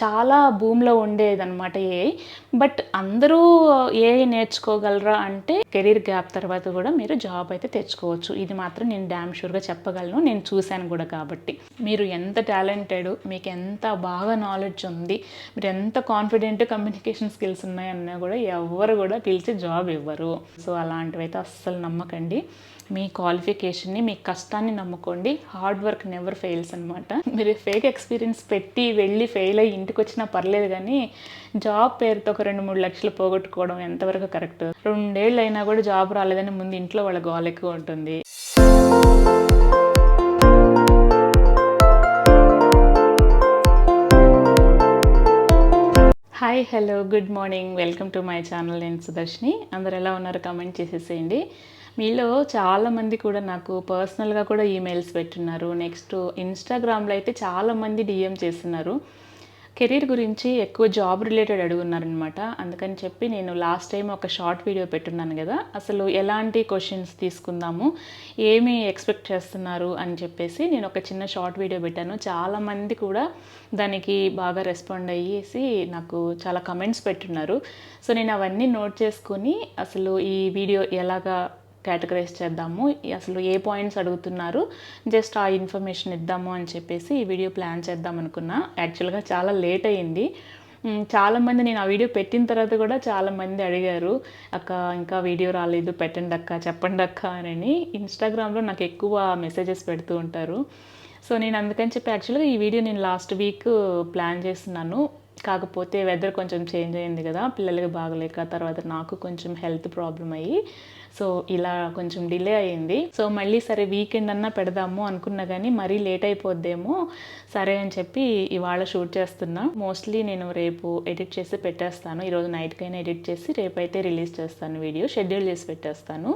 చాలా భూమిలో ఉండేదన్నమాట ఏఐ. బట్ అందరూ ఏఐ నేర్చుకోగలరా అంటే కెరీర్ గ్యాప్ తర్వాత కూడా మీరు జాబ్ అయితే తెచ్చుకోవచ్చు. ఇది మాత్రం నేను డామ్ షూర్గా చెప్పగలను, నేను చూశాను కూడా. కాబట్టి మీరు ఎంత టాలెంటెడ్, మీకు ఎంత బాగా నాలెడ్జ్ ఉంది, మీరు ఎంత కాన్ఫిడెంట్ కమ్యూనికేషన్ స్కిల్స్ ఉన్నాయన్నా కూడా ఎవరు కూడా పిలిచి జాబ్ ఇవ్వరు. సో అలాంటివైతే అస్సలు నమ్మకండి. మీ క్వాలిఫికేషన్ని, మీ కష్టాన్ని నమ్ముకోండి. హార్డ్ వర్క్ నెవర్ ఫెయిల్స్ అనమాట. మీరు ఫేక్ ఎక్స్పీరియన్స్ పెట్టి వెళ్ళి ఫెయిల్ అయ్యి ఇంటికి వచ్చినా పర్లేదు, కానీ జాబ్ పేరుతో ఒక 2-3 లక్షలు పోగొట్టుకోవడం ఎంతవరకు కరెక్ట్? 2 ఏళ్ళు అయినా కూడా జాబ్ రాలేదని ముందు ఇంట్లో వాళ్ళ గోల ఎక్కువ ఉంటుంది. Hi, hello, good morning, welcome to my channel. నేను సుదర్శిని. అందరు ఎలా ఉన్నారు కామెంట్ చేసేసేయండి. మీలో చాలామంది కూడా నాకు పర్సనల్గా కూడా ఈమెయిల్స్ పెట్టున్నారు. నెక్స్ట్ ఇన్స్టాగ్రామ్లో అయితే చాలామంది డిఎం చేస్తున్నారు. కెరీర్ గురించి ఎక్కువ జాబ్ రిలేటెడ్ అడుగున్నారనమాట. అందుకని చెప్పి నేను లాస్ట్ టైం ఒక షార్ట్ వీడియో పెట్టున్నాను కదా, అసలు ఎలాంటి క్వశ్చన్స్ తీసుకుందాము, ఏమి ఎక్స్పెక్ట్ చేస్తున్నారు అని చెప్పేసి నేను ఒక చిన్న షార్ట్ వీడియో పెట్టాను. చాలామంది కూడా దానికి బాగా రెస్పాండ్ అయ్యేసి నాకు చాలా కమెంట్స్ పెట్టున్నారు. సో నేను అవన్నీ నోట్ చేసుకొని అసలు ఈ వీడియో ఎలాగా కేటగరైజ్ చేద్దాము, అసలు ఏ పాయింట్స్ అడుగుతున్నారు, జస్ట్ ఆ ఇన్ఫర్మేషన్ ఇద్దాము అని చెప్పేసి ఈ వీడియో ప్లాన్ చేద్దాం అనుకున్నా. యాక్చువల్గా చాలా లేట్ అయ్యింది. చాలామంది నేను ఆ వీడియో పెట్టిన తర్వాత కూడా చాలామంది అడిగారు, అక్క ఇంకా వీడియో రాలేదు, పెట్టండి అక్క, చెప్పండి అక్క అని. ఇన్స్టాగ్రామ్లో నాకు ఎక్కువ మెసేజెస్ పెడుతూ ఉంటారు. సో నేను అందుకని చెప్పి యాక్చువల్గా ఈ వీడియో నేను లాస్ట్ వీక్ ప్లాన్ చేస్తున్నాను. కాకపోతే వెదర్ కొంచెం చేంజ్ అయింది కదా, పిల్లలకి బాగలేక, తర్వాత నాకు కొంచెం హెల్త్ ప్రాబ్లం అయ్యి, సో ఇలా కొంచెం డిలే అయ్యింది. సో మళ్ళీ సరే వీకెండ్ అన్నా పెడదాము అనుకున్నా, కానీ మరీ లేట్ అయిపోద్దేమో, సరే అని చెప్పి ఇవాళ షూట్ చేస్తున్నా. మోస్ట్లీ నేను రేపు ఎడిట్ చేసి పెట్టేస్తాను. ఈరోజు నైట్కైనా ఎడిట్ చేసి రేపైతే రిలీజ్ చేస్తాను. వీడియో షెడ్యూల్ చేసి పెట్టేస్తాను.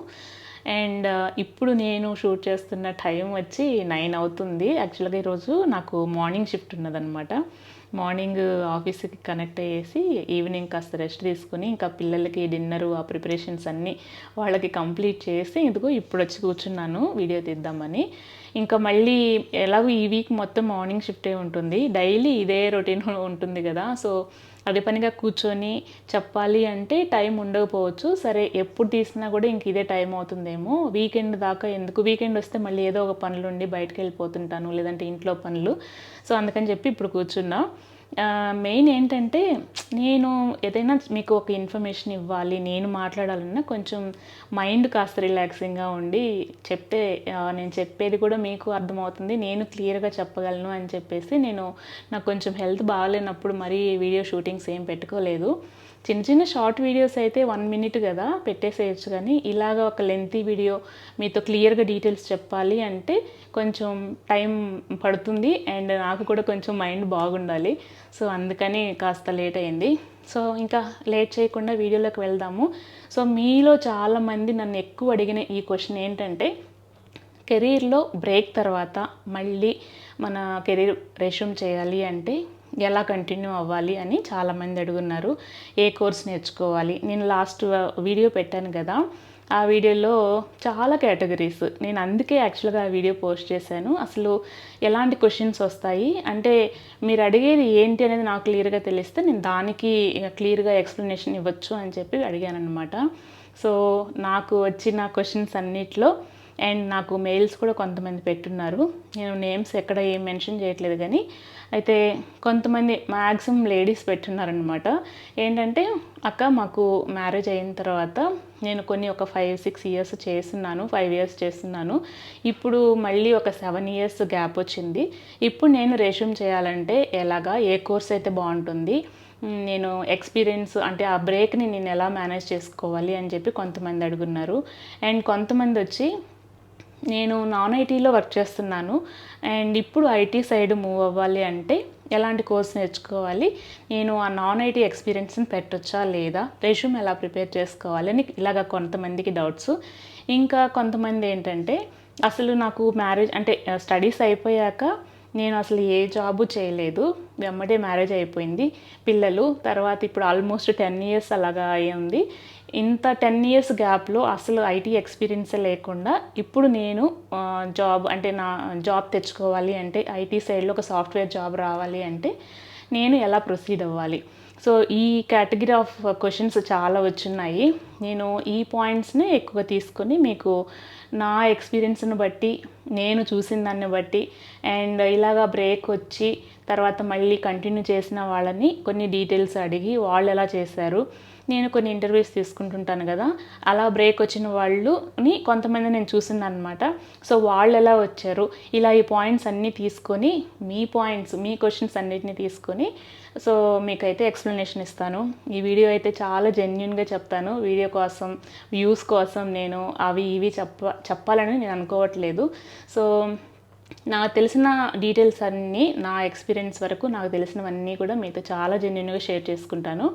అండ్ ఇప్పుడు నేను షూట్ చేస్తున్న టైం వచ్చి 9 అవుతుంది. యాక్చువల్గా ఈరోజు నాకు మార్నింగ్ షిఫ్ట్ ఉన్నదనమాట. మార్నింగ్ ఆఫీస్కి కనెక్ట్ అయ్యేసి ఈవినింగ్ కాస్త రెస్ట్ తీసుకుని ఇంకా పిల్లలకి డిన్నరు, ఆ ప్రిపరేషన్స్ అన్నీ వాళ్ళకి కంప్లీట్ చేసి ఇదిగో ఇప్పుడు వచ్చి కూర్చున్నాను వీడియో తీద్దామని. ఇంకా మళ్ళీ ఎలాగో ఈ వీక్ మొత్తం మార్నింగ్ షిఫ్టే ఉంటుంది, డైలీ ఇదే రొటీన్ ఉంటుంది కదా. సో అదే పనిగా కూర్చొని చెప్పాలి అంటే టైం ఉండకపోవచ్చు. సరే ఎప్పుడు తీసినా కూడా ఇంక ఇదే టైం అవుతుందేమో, వీకెండ్ దాకా ఎందుకు, వీకెండ్ వస్తే మళ్ళీ ఏదో ఒక పనులు ఉండి బయటకు వెళ్ళిపోతుంటాను, లేదంటే ఇంట్లో పనులు. సో అందుకని చెప్పి ఇప్పుడు కూర్చున్నా. మెయిన్ ఏంటంటే నేను ఏదైనా మీకు ఒక ఇన్ఫర్మేషన్ ఇవ్వాలి, నేను మాట్లాడాలన్నా కొంచెం మైండ్ కాస్త రిలాక్సింగ్గా ఉండి చెప్తే నేను చెప్పేది కూడా మీకు అర్థమవుతుంది, నేను క్లియర్గా చెప్పగలను అని చెప్పేసి నాకు కొంచెం హెల్త్ బాగాలేనప్పుడు మరీ వీడియో షూటింగ్స్ ఏం పెట్టుకోలేదు. చిన్న చిన్న షార్ట్ వీడియోస్ అయితే 1 మినిట్ కదా పెట్టేసేయచ్చు, కానీ ఇలాగ ఒక లెంతీ వీడియో మీతో క్లియర్గా డీటెయిల్స్ చెప్పాలి అంటే కొంచెం టైం పడుతుంది. అండ్ నాకు కూడా కొంచెం మైండ్ బాగుండాలి. సో అందుకని కాస్త లేట్ అయింది. సో ఇంకా లేట్ చేయకుండా వీడియోలోకి వెళ్దాము. సో మీలో చాలామంది నన్ను ఎక్కువ అడిగిన ఈ క్వశ్చన్ ఏంటంటే, కెరీర్లో బ్రేక్ తర్వాత మళ్ళీ మన కెరీర్ రెస్యూమ్ చేయాలి అంటే ఎలా కంటిన్యూ అవ్వాలి అని చాలామంది అడుగున్నారు. ఏ కోర్స్ నేర్చుకోవాలి? నేను లాస్ట్ వీడియో పెట్టాను కదా, ఆ వీడియోలో చాలా కేటగిరీస్, నేను అందుకే యాక్చువల్గా ఆ వీడియో పోస్ట్ చేశాను. అసలు ఎలాంటి క్వశ్చన్స్ వస్తాయి అంటే మీరు అడిగేది ఏంటి అనేది నాకు క్లియర్గా తెలిస్తే నేను దానికి క్లియర్గా ఎక్స్ప్లెనేషన్ ఇవ్వచ్చు అని చెప్పి అడిగాను అనమాట. సో నాకు వచ్చిన క్వశ్చన్స్ అన్నిట్లో అండ్ నాకు మెయిల్స్ కూడా కొంతమంది పెట్టున్నారు. నేను నేమ్స్ ఎక్కడ ఏం మెన్షన్ చేయట్లేదు, కానీ అయితే కొంతమంది మ్యాక్సిమం లేడీస్ పెట్టున్నారనమాట. ఏంటంటే, అక్క మాకు మ్యారేజ్ అయిన తర్వాత నేను ఒక 5-6 ఇయర్స్ చేస్తున్నాను, 5 ఇయర్స్ చేస్తున్నాను. ఇప్పుడు మళ్ళీ ఒక 7 ఇయర్స్ గ్యాప్ వచ్చింది. ఇప్పుడు నేను రెస్యూమ్ చేయాలంటే ఎలాగా, ఏ కోర్స్ అయితే బాగుంటుంది, నేను ఎక్స్పీరియన్స్ అంటే ఆ బ్రేక్ని నేను ఎలా మేనేజ్ చేసుకోవాలి అని చెప్పి కొంతమంది అడుగున్నారు. అండ్ కొంతమంది వచ్చి నేను నాన్ ఐటీలో వర్క్ చేస్తున్నాను అండ్ ఇప్పుడు ఐటీ సైడ్ మూవ్ అవ్వాలి అంటే ఎలాంటి కోర్స్ నేర్చుకోవాలి, నేను ఆ నాన్ ఐటీ ఎక్స్పీరియన్స్ని పెట్టొచ్చా లేదా, రెజ్యూమ్ ఎలా ప్రిపేర్ చేసుకోవాలి అని ఇలాగ కొంతమందికి డౌట్స్. ఇంకా కొంతమంది ఏంటంటే, అసలు నాకు మ్యారేజ్ అంటే స్టడీస్ అయిపోయాక నేను అసలు ఏ జాబు చేయలేదు, వెమ్మడే మ్యారేజ్ అయిపోయింది, పిల్లలు, తర్వాత ఇప్పుడు ఆల్మోస్ట్ 10 ఇయర్స్ అలాగా అయ్యింది. ఇంత 10 ఇయర్స్ గ్యాప్లో అసలు ఐటీ ఎక్స్పీరియన్సే లేకుండా ఇప్పుడు నేను జాబ్ తెచ్చుకోవాలి అంటే ఐటీ సైడ్లో ఒక సాఫ్ట్వేర్ జాబ్ రావాలి అంటే నేను ఎలా ప్రొసీడ్ అవ్వాలి. సో ఈ కేటగిరీ ఆఫ్ క్వశ్చన్స్ చాలా వచ్చున్నాయి. నేను ఈ పాయింట్స్ని ఎక్కువగా తీసుకొని మీకు నా ఎక్స్పీరియన్స్ని బట్టి, నేను చూసిన దాన్ని బట్టి, అండ్ ఇలాగా బ్రేక్ వచ్చి తర్వాత మళ్ళీ కంటిన్యూ చేసిన వాళ్ళని కొన్ని డీటెయిల్స్ అడిగి వాళ్ళు ఎలా చేశారు, నేను కొన్ని ఇంటర్వ్యూస్ తీసుకుంటుంటాను కదా, అలా బ్రేక్ వచ్చిన వాళ్ళని కొంతమంది నేను చూసింది అనమాట. సో వాళ్ళు ఎలా వచ్చారు, ఇలా ఈ పాయింట్స్ అన్నీ తీసుకొని మీ క్వశ్చన్స్ అన్నిటిని తీసుకొని సో మీకైతే ఎక్స్ప్లెనేషన్ ఇస్తాను. ఈ వీడియో అయితే చాలా జెన్యున్గా చెప్తాను. వీడియో కోసం, వ్యూస్ కోసం నేను అవి ఇవి చెప్పాలని నేను అనుకోవట్లేదు. సో నాకు తెలిసిన డీటెయిల్స్ అన్నీ, నా ఎక్స్పీరియన్స్ వరకు నాకు తెలిసినవన్నీ కూడా మీతో చాలా జెన్యున్గా షేర్ చేసుకుంటాను.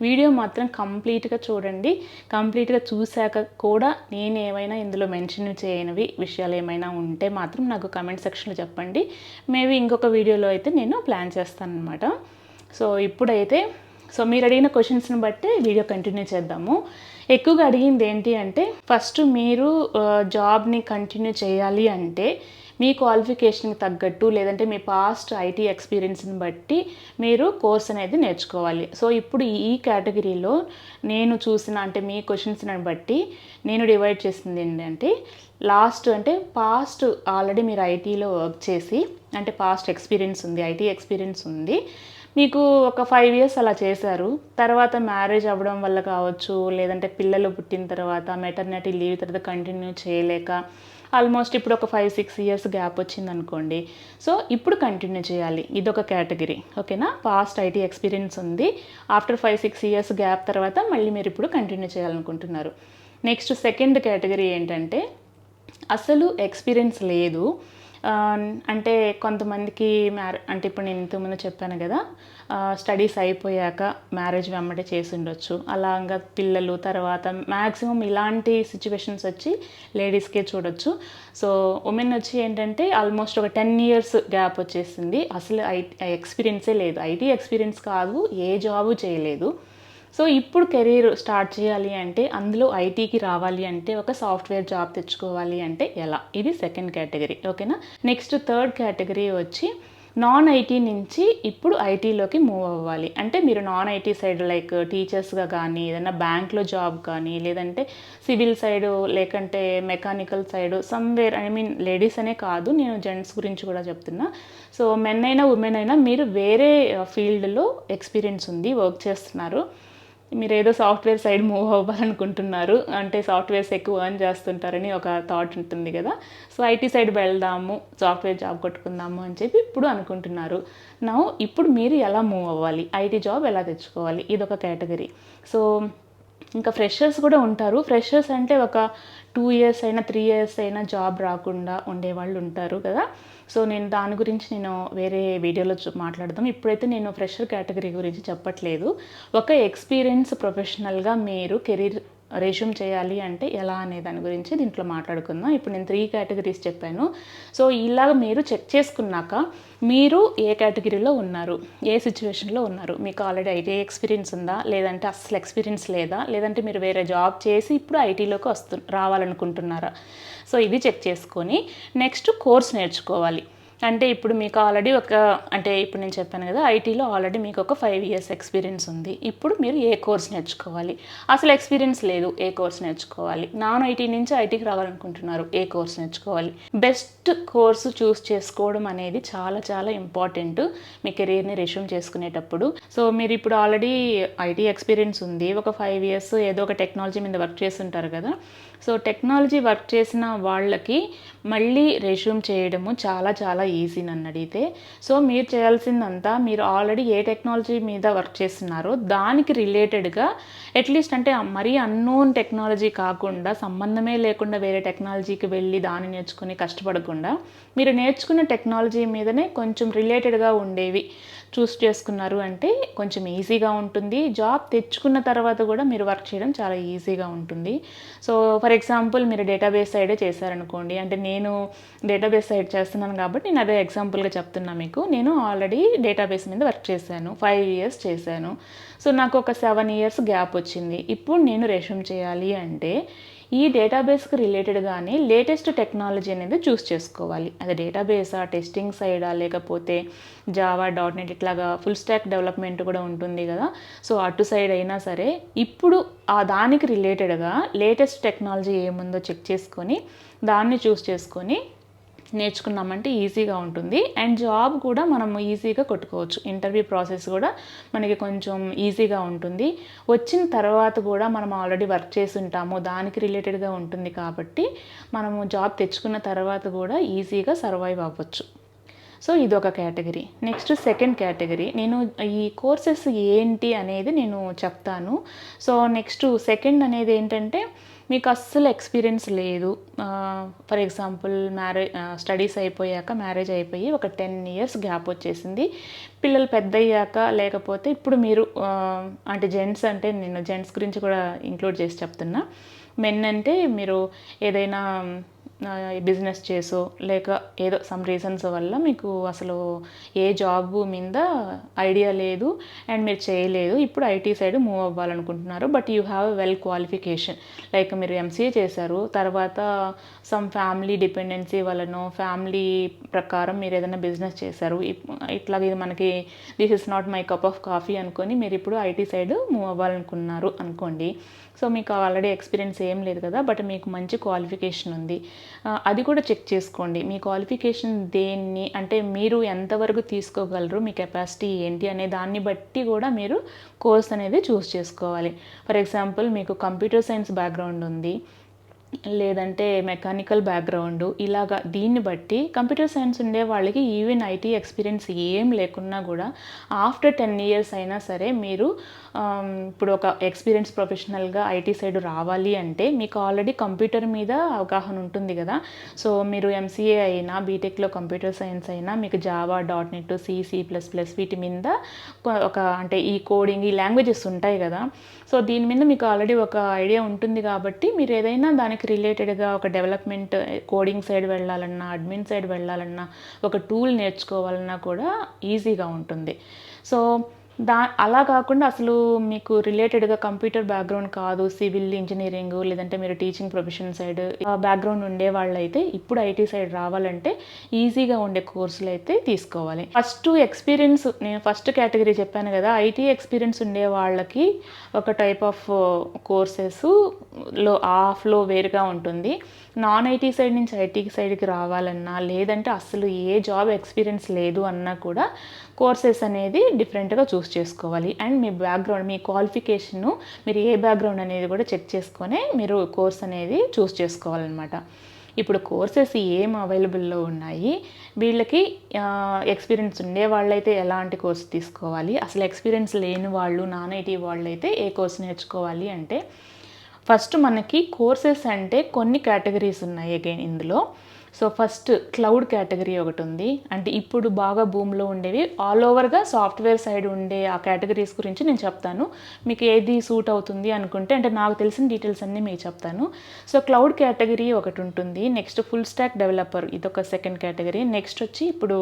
వీడియో మాత్రం కంప్లీట్గా చూడండి. కంప్లీట్గా చూశాక కూడా నేను ఏమైనా ఇందులో మెన్షన్ చేయనివి విషయాలు ఏమైనా ఉంటే మాత్రం నాకు కమెంట్ సెక్షన్లో చెప్పండి. మేబీ ఇంకొక వీడియోలో అయితే నేను ప్లాన్ చేస్తాను అనమాట. సో ఇప్పుడైతే మీరు అడిగిన క్వశ్చన్స్ని బట్టి వీడియో కంటిన్యూ చేద్దాము. ఎక్కువగా అడిగింది ఏంటి అంటే, ఫస్ట్ మీరు జాబ్ని కంటిన్యూ చేయాలి అంటే మీ క్వాలిఫికేషన్కి తగ్గట్టు లేదంటే మీ పాస్ట్ ఐటీ ఎక్స్పీరియన్స్ని బట్టి మీరు కోర్స్ అనేది నేర్చుకోవాలి. సో ఇప్పుడు ఈ కేటగిరీలో నేను చూసిన అంటే మీ క్వశ్చన్స్ని బట్టి నేను డివైడ్ చేసింది ఏంటంటే, పాస్ట్ ఆల్రెడీ మీరు ఐటీలో వర్క్ చేసి అంటే పాస్ట్ ఎక్స్పీరియన్స్ ఉంది, ఐటీ ఎక్స్పీరియన్స్ ఉంది, మీకు ఒక 5 years అలా చేశారు. తర్వాత మ్యారేజ్ అవ్వడం వల్ల కావచ్చు, లేదంటే పిల్లలు పుట్టిన తర్వాత మెటర్నిటీ లీవ్ తర్వాత కంటిన్యూ చేయలేక ఆల్మోస్ట్ ఇప్పుడు ఒక 5-6 years గ్యాప్ వచ్చింది అనుకోండి. సో ఇప్పుడు కంటిన్యూ చేయాలి, ఇదొక కేటగిరీ. ఓకేనా, పాస్ట్ ఐటీ ఎక్స్పీరియన్స్ ఉంది, ఆఫ్టర్ 5-6 years గ్యాప్ తర్వాత మళ్ళీ మీరు ఇప్పుడు కంటిన్యూ చేయాలనుకుంటున్నారు. నెక్స్ట్ సెకండ్ కేటగిరీ ఏంటంటే, అసలు ఎక్స్పీరియన్స్ లేదు అంటే కొంతమందికి అంటే ఇప్పుడు నేను ఇంతకుముందు చెప్పాను కదా, స్టడీస్ అయిపోయాక మ్యారేజ్ వెంబడే చేసి ఉండొచ్చు, అలాగా పిల్లలు తర్వాత మ్యాక్సిమం ఇలాంటి సిచ్యువేషన్స్ వచ్చి లేడీస్కే చూడొచ్చు. సో ఉమెన్ వచ్చి ఏంటంటే ఆల్మోస్ట్ ఒక 10 years గ్యాప్ వచ్చేసింది, అసలు ఎక్స్పీరియన్సే లేదు, ఐటీ ఎక్స్పీరియన్స్ కాదు, ఏ జాబు చేయలేదు. సో ఇప్పుడు కెరీర్ స్టార్ట్ చేయాలి అంటే, అందులో ఐటీకి రావాలి అంటే, ఒక సాఫ్ట్వేర్ జాబ్ తెచ్చుకోవాలి అంటే ఎలా, ఇది సెకండ్ కేటగిరీ. ఓకేనా, నెక్స్ట్ థర్డ్ కేటగిరీ వచ్చి నాన్ ఐటీ నుంచి ఇప్పుడు ఐటీలోకి మూవ్ అవ్వాలి అంటే, మీరు నాన్ ఐటీ సైడ్ లైక్ టీచర్స్గా కానీ, ఏదైనా బ్యాంక్లో జాబ్ కానీ, లేదంటే సివిల్ సైడు, లేకంటే మెకానికల్ సైడు సమ్వేర్, లేడీస్ అనే కాదు, నేను జెంట్స్ గురించి కూడా చెప్తున్నా. సో మెన్ అయినా ఉమెన్ అయినా మీరు వేరే ఫీల్డ్లో ఎక్స్పీరియన్స్ ఉంది, వర్క్ చేస్తున్నారు, మీరు ఏదో సాఫ్ట్వేర్ సైడ్ మూవ్ అవ్వాలనుకుంటున్నారు అంటే సాఫ్ట్వేర్స్ ఎక్కువ ఎర్న్ చేస్తుంటారని ఒక థాట్ ఉంటుంది కదా, సో ఐటీ సైడ్ వెళ్దాము, సాఫ్ట్వేర్ జాబ్ కొట్టుకుందాము అని చెప్పి ఇప్పుడు అనుకుంటున్నారు. ఇప్పుడు మీరు ఎలా మూవ్ అవ్వాలి, ఐటీ జాబ్ ఎలా తెచ్చుకోవాలి, ఇదొక కేటగిరీ. సో ఇంకా ఫ్రెషర్స్ కూడా ఉంటారు. ఫ్రెషర్స్ అంటే ఒక 2 years అయినా 3 years అయినా జాబ్ రాకుండా ఉండేవాళ్ళు ఉంటారు కదా. సో నేను దాని గురించి వేరే వీడియోలో మాట్లాడదాం. ఇప్పుడైతే నేను ఫ్రెషర్ కేటగిరీ గురించి చెప్పట్లేదు. ఒక ఎక్స్పీరియన్స్ ప్రొఫెషనల్గా మీరు కెరీర్ రెజ్యూమ్ చేయాలి అంటే ఎలా అనే దాని గురించి దీంట్లో మాట్లాడుకుందాం. ఇప్పుడు నేను 3 categories చెప్పాను. సో ఇలాగ మీరు చెక్ చేసుకున్నాక మీరు ఏ కేటగిరీలో ఉన్నారు, ఏ సిచ్యువేషన్లో ఉన్నారు, మీకు ఆల్రెడీ ఐటీ ఎక్స్పీరియన్స్ ఉందా, లేదంటే అస్సలు ఎక్స్పీరియన్స్ లేదా, లేదంటే మీరు వేరే జాబ్ చేసి ఇప్పుడు ఐటీలోకి రావాలనుకుంటున్నారా. సో ఇది చెక్ చేసుకొని నెక్స్ట్ కోర్స్ నేర్చుకోవాలి. అంటే ఇప్పుడు మీకు ఆల్రెడీ ఇప్పుడు నేను చెప్పాను కదా, ఐటీలో ఆల్రెడీ మీకు ఒక 5 years ఎక్స్పీరియన్స్ ఉంది, ఇప్పుడు మీరు ఏ కోర్స్ నేర్చుకోవాలి, అసలు ఎక్స్పీరియన్స్ లేదు ఏ కోర్స్ నేర్చుకోవాలి, నాన్ ఐటీ నుంచి ఐటీకి రావాలనుకుంటున్నారు ఏ కోర్స్ నేర్చుకోవాలి. బెస్ట్ కోర్సు చూస్ చేసుకోవడం అనేది చాలా చాలా ఇంపార్టెంట్ మీ కెరీర్ని రెజ్యూమ్ చేసుకునేటప్పుడు. సో మీరు ఇప్పుడు ఆల్రెడీ ఐటీ ఎక్స్పీరియన్స్ ఉంది, ఒక 5 years ఏదో ఒక టెక్నాలజీ మీద వర్క్ చేస్తుంటారు కదా. సో టెక్నాలజీ వర్క్ చేసిన వాళ్ళకి మళ్ళీ రెజ్యూమ్ చేయడము చాలా చాలా ఈజీ నన్ను అడిగితే. సో మీరు చేయాల్సిందంతా, మీరు ఆల్రెడీ ఏ టెక్నాలజీ మీద వర్క్ చేస్తున్నారో దానికి రిలేటెడ్గా అట్లీస్ట్ అంటే మరీ అన్నోన్ టెక్నాలజీ కాకుండా, సంబంధమే లేకుండా వేరే టెక్నాలజీకి వెళ్ళి దాన్ని నేర్చుకుని కష్టపడకుండా, మీరు నేర్చుకున్న టెక్నాలజీ మీదనే కొంచెం రిలేటెడ్గా ఉండేవి చూస్ చేసుకున్నారు అంటే కొంచెం ఈజీగా ఉంటుంది. జాబ్ తెచ్చుకున్న తర్వాత కూడా మీరు వర్క్ చేయడం చాలా ఈజీగా ఉంటుంది. సో ఫర్ ఎగ్జాంపుల్ మీరు డేటాబేస్ సైడే చేశారనుకోండి, అంటే నేను డేటాబేస్ సైడ్ చేస్తున్నాను కాబట్టి నేను అదే ఎగ్జాంపుల్గా చెప్తున్నా మీకు. నేను ఆల్రెడీ డేటాబేస్ మీద వర్క్ చేశాను, 5 years చేశాను. సో నాకు ఒక 7 years గ్యాప్ వచ్చింది. ఇప్పుడు నేను రెజ్యూమ్ చేయాలి అంటే ఈ డేటాబేస్కి రిలేటెడ్గానే లేటెస్ట్ టెక్నాలజీ అనేది చూస్ చేసుకోవాలి. అది డేటాబేసా, టెస్టింగ్ సైడా, లేకపోతే జావా, .NET ఇట్లాగా ఫుల్ స్టాక్ డెవలప్మెంట్ కూడా ఉంటుంది కదా. సో అటు సైడ్ అయినా సరే ఇప్పుడు దానికి రిలేటెడ్గా లేటెస్ట్ టెక్నాలజీ ఏముందో చెక్ చేసుకొని దాన్ని చూస్ చేసుకొని నేర్చుకున్నామంటే ఈజీగా ఉంటుంది. అండ్ జాబ్ కూడా మనం ఈజీగా కొట్టుకోవచ్చు. ఇంటర్వ్యూ ప్రాసెస్ కూడా మనకి కొంచెం ఈజీగా ఉంటుంది. వచ్చిన తర్వాత కూడా మనం ఆల్రెడీ వర్క్ చేసి ఉంటాము, దానికి రిలేటెడ్గా ఉంటుంది కాబట్టి మనము జాబ్ తెచ్చుకున్న తర్వాత కూడా ఈజీగా సర్వైవ్ అవ్వచ్చు. సో ఇది ఒక కేటగిరీ. నెక్స్ట్ సెకండ్ కేటగిరీ, నేను ఈ కోర్సెస్ ఏంటి అనేది నేను చెప్తాను. సో నెక్స్ట్ సెకండ్ అనేది ఏంటంటే మీకు అస్సలు ఎక్స్పీరియన్స్ లేదు. ఫర్ ఎగ్జాంపుల్ స్టడీస్ అయిపోయాక మ్యారేజ్ అయిపోయి ఒక 10 years గ్యాప్ వచ్చేసింది, పిల్లలు పెద్ద అయ్యాక, లేకపోతే ఇప్పుడు మీరు అంటే జెంట్స్, అంటే నేను జెంట్స్ గురించి కూడా ఇంక్లూడ్ చేసి చెప్తున్నా. మెన్ అంటే మీరు ఏదైనా బిజినెస్ చేసో లేక ఏదో సమ్ రీజన్స్ వల్ల మీకు అసలు ఏ జాబ్ మీద ఐడియా లేదు అండ్ మీరు చేయలేదు, ఇప్పుడు ఐటీ సైడ్ మూవ్ అవ్వాలనుకుంటున్నారు. But you have well qualification, like మీరు MCA చేశారు, తర్వాత సమ్ ఫ్యామిలీ డిపెండెన్సీ వలనో ఫ్యామిలీ ప్రకారం మీరు ఏదైనా బిజినెస్ చేశారు, ఇట్లా ఇది మనకి this is not my cup of coffee అనుకొని మీరు ఇప్పుడు ఐటీ సైడ్ మూవ్ అవ్వాలనుకున్నారు అనుకోండి. సో మీకు ఆల్రెడీ ఎక్స్పీరియన్స్ ఏం లేదు కదా, బట్ మీకు మంచి క్వాలిఫికేషన్ ఉంది, అది కూడా చెక్ చేసుకోండి. మీ క్వాలిఫికేషన్ దేన్ని, అంటే మీరు ఎంతవరకు తీసుకోగలరు, మీ కెపాసిటీ ఏంటి అనే దాన్ని బట్టి కూడా మీరు కోర్స్ అనేది చూస్ చేసుకోవాలి. ఫర్ ఎగ్జాంపుల్ మీకు కంప్యూటర్ సైన్స్ బ్యాక్గ్రౌండ్ ఉంది, లేదంటే మెకానికల్ బ్యాక్గ్రౌండ్, ఇలాగా దీన్ని బట్టి కంప్యూటర్ సైన్స్ ఉండే వాళ్ళకి ఈవెన్ ఐటీ ఎక్స్పీరియన్స్ ఏం లేకున్నా కూడా ఆఫ్టర్ 10 years అయినా సరే మీరు ఇప్పుడు ఒక ఎక్స్పీరియన్స్ ప్రొఫెషనల్గా ఐటీ సైడ్ రావాలి అంటే మీకు ఆల్రెడీ కంప్యూటర్ మీద అవగాహన ఉంటుంది కదా. సో మీరు MCA అయినా, బీటెక్లో కంప్యూటర్ సైన్స్ అయినా మీకు జావా, .NET, C++ వీటి మీద ఒక అంటే ఈ కోడింగ్, ఈ లాంగ్వేజెస్ ఉంటాయి కదా. సో దీని మీద మీకు ఆల్రెడీ ఒక ఐడియా ఉంటుంది కాబట్టి మీరు ఏదైనా దానికి రిలేటెడ్గా ఒక డెవలప్మెంట్, కోడింగ్ సైడ్ వెళ్ళాలన్నా, అడ్మిన్ సైడ్ వెళ్ళాలన్నా, ఒక టూల్ నేర్చుకోవాలన్నా కూడా ఈజీగా ఉంటుంది. సో అలా కాకుండా అసలు మీకు రిలేటెడ్గా కంప్యూటర్ బ్యాక్గ్రౌండ్ కాదు, సివిల్ ఇంజనీరింగ్ లేదంటే మీరు టీచింగ్ ప్రొఫెషన్ సైడ్ బ్యాక్గ్రౌండ్ ఉండే వాళ్ళైతే ఇప్పుడు ఐటీ సైడ్ రావాలంటే ఈజీగా ఉండే కోర్సులు అయితే తీసుకోవాలి. ఫస్ట్ ఎక్స్పీరియన్స్, నేను ఫస్ట్ కేటగిరీ చెప్పాను కదా, ఐటీ ఎక్స్పీరియన్స్ ఉండే వాళ్ళకి ఒక టైప్ ఆఫ్ కోర్సెస్లో ఆఫ్లో వేరుగా ఉంటుంది. నాన్ ఐటీ సైడ్ నుంచి ఐటీ సైడ్కి రావాలన్నా, లేదంటే అసలు ఏ జాబ్ ఎక్స్పీరియన్స్ లేదు అన్నా కూడా కోర్సెస్ అనేది డిఫరెంట్గా చూస్ చేసుకోవాలి. And me background, me qualification, మీరు ఏ బ్యాక్గ్రౌండ్ అనేది కూడా చెక్ చేసుకొని మీరు కోర్స్ అనేది చూస్ చేసుకోవాలన్నమాట. ఇప్పుడు కోర్సెస్ ఏం అవైలబుల్లో ఉన్నాయి, వీళ్ళకి ఎక్స్పీరియన్స్ ఉండే వాళ్ళైతే ఎలాంటి కోర్స్ తీసుకోవాలి, అసలు ఎక్స్పీరియన్స్ లేని వాళ్ళు, నాన్ ఐటీ వాళ్ళైతే ఏ కోర్స్ నేర్చుకోవాలి అంటే, ఫస్ట్ మనకి కోర్సెస్ అంటే కొన్ని కేటగిరీస్ ఉన్నాయి అగైన్ ఇందులో. సో ఫస్ట్ క్లౌడ్ కేటగిరీ ఒకటి ఉంది, అంటే ఇప్పుడు బాగా భూమిలో ఉండేవి ఆల్ ఓవర్గా సాఫ్ట్వేర్ సైడ్ ఉండే ఆ కేటగిరీస్ గురించి నేను చెప్తాను. మీకు ఏది సూట్ అవుతుంది అనుకుంటే, అంటే నాకు తెలిసిన డీటెయిల్స్ అన్నీ మీకు చెప్తాను. సో క్లౌడ్ కేటగిరీ ఒకటి ఉంటుంది. నెక్స్ట్ ఫుల్ స్టాక్ డెవలపర్, ఇదొక సెకండ్ కేటగిరీ. నెక్స్ట్ వచ్చి ఇప్పుడు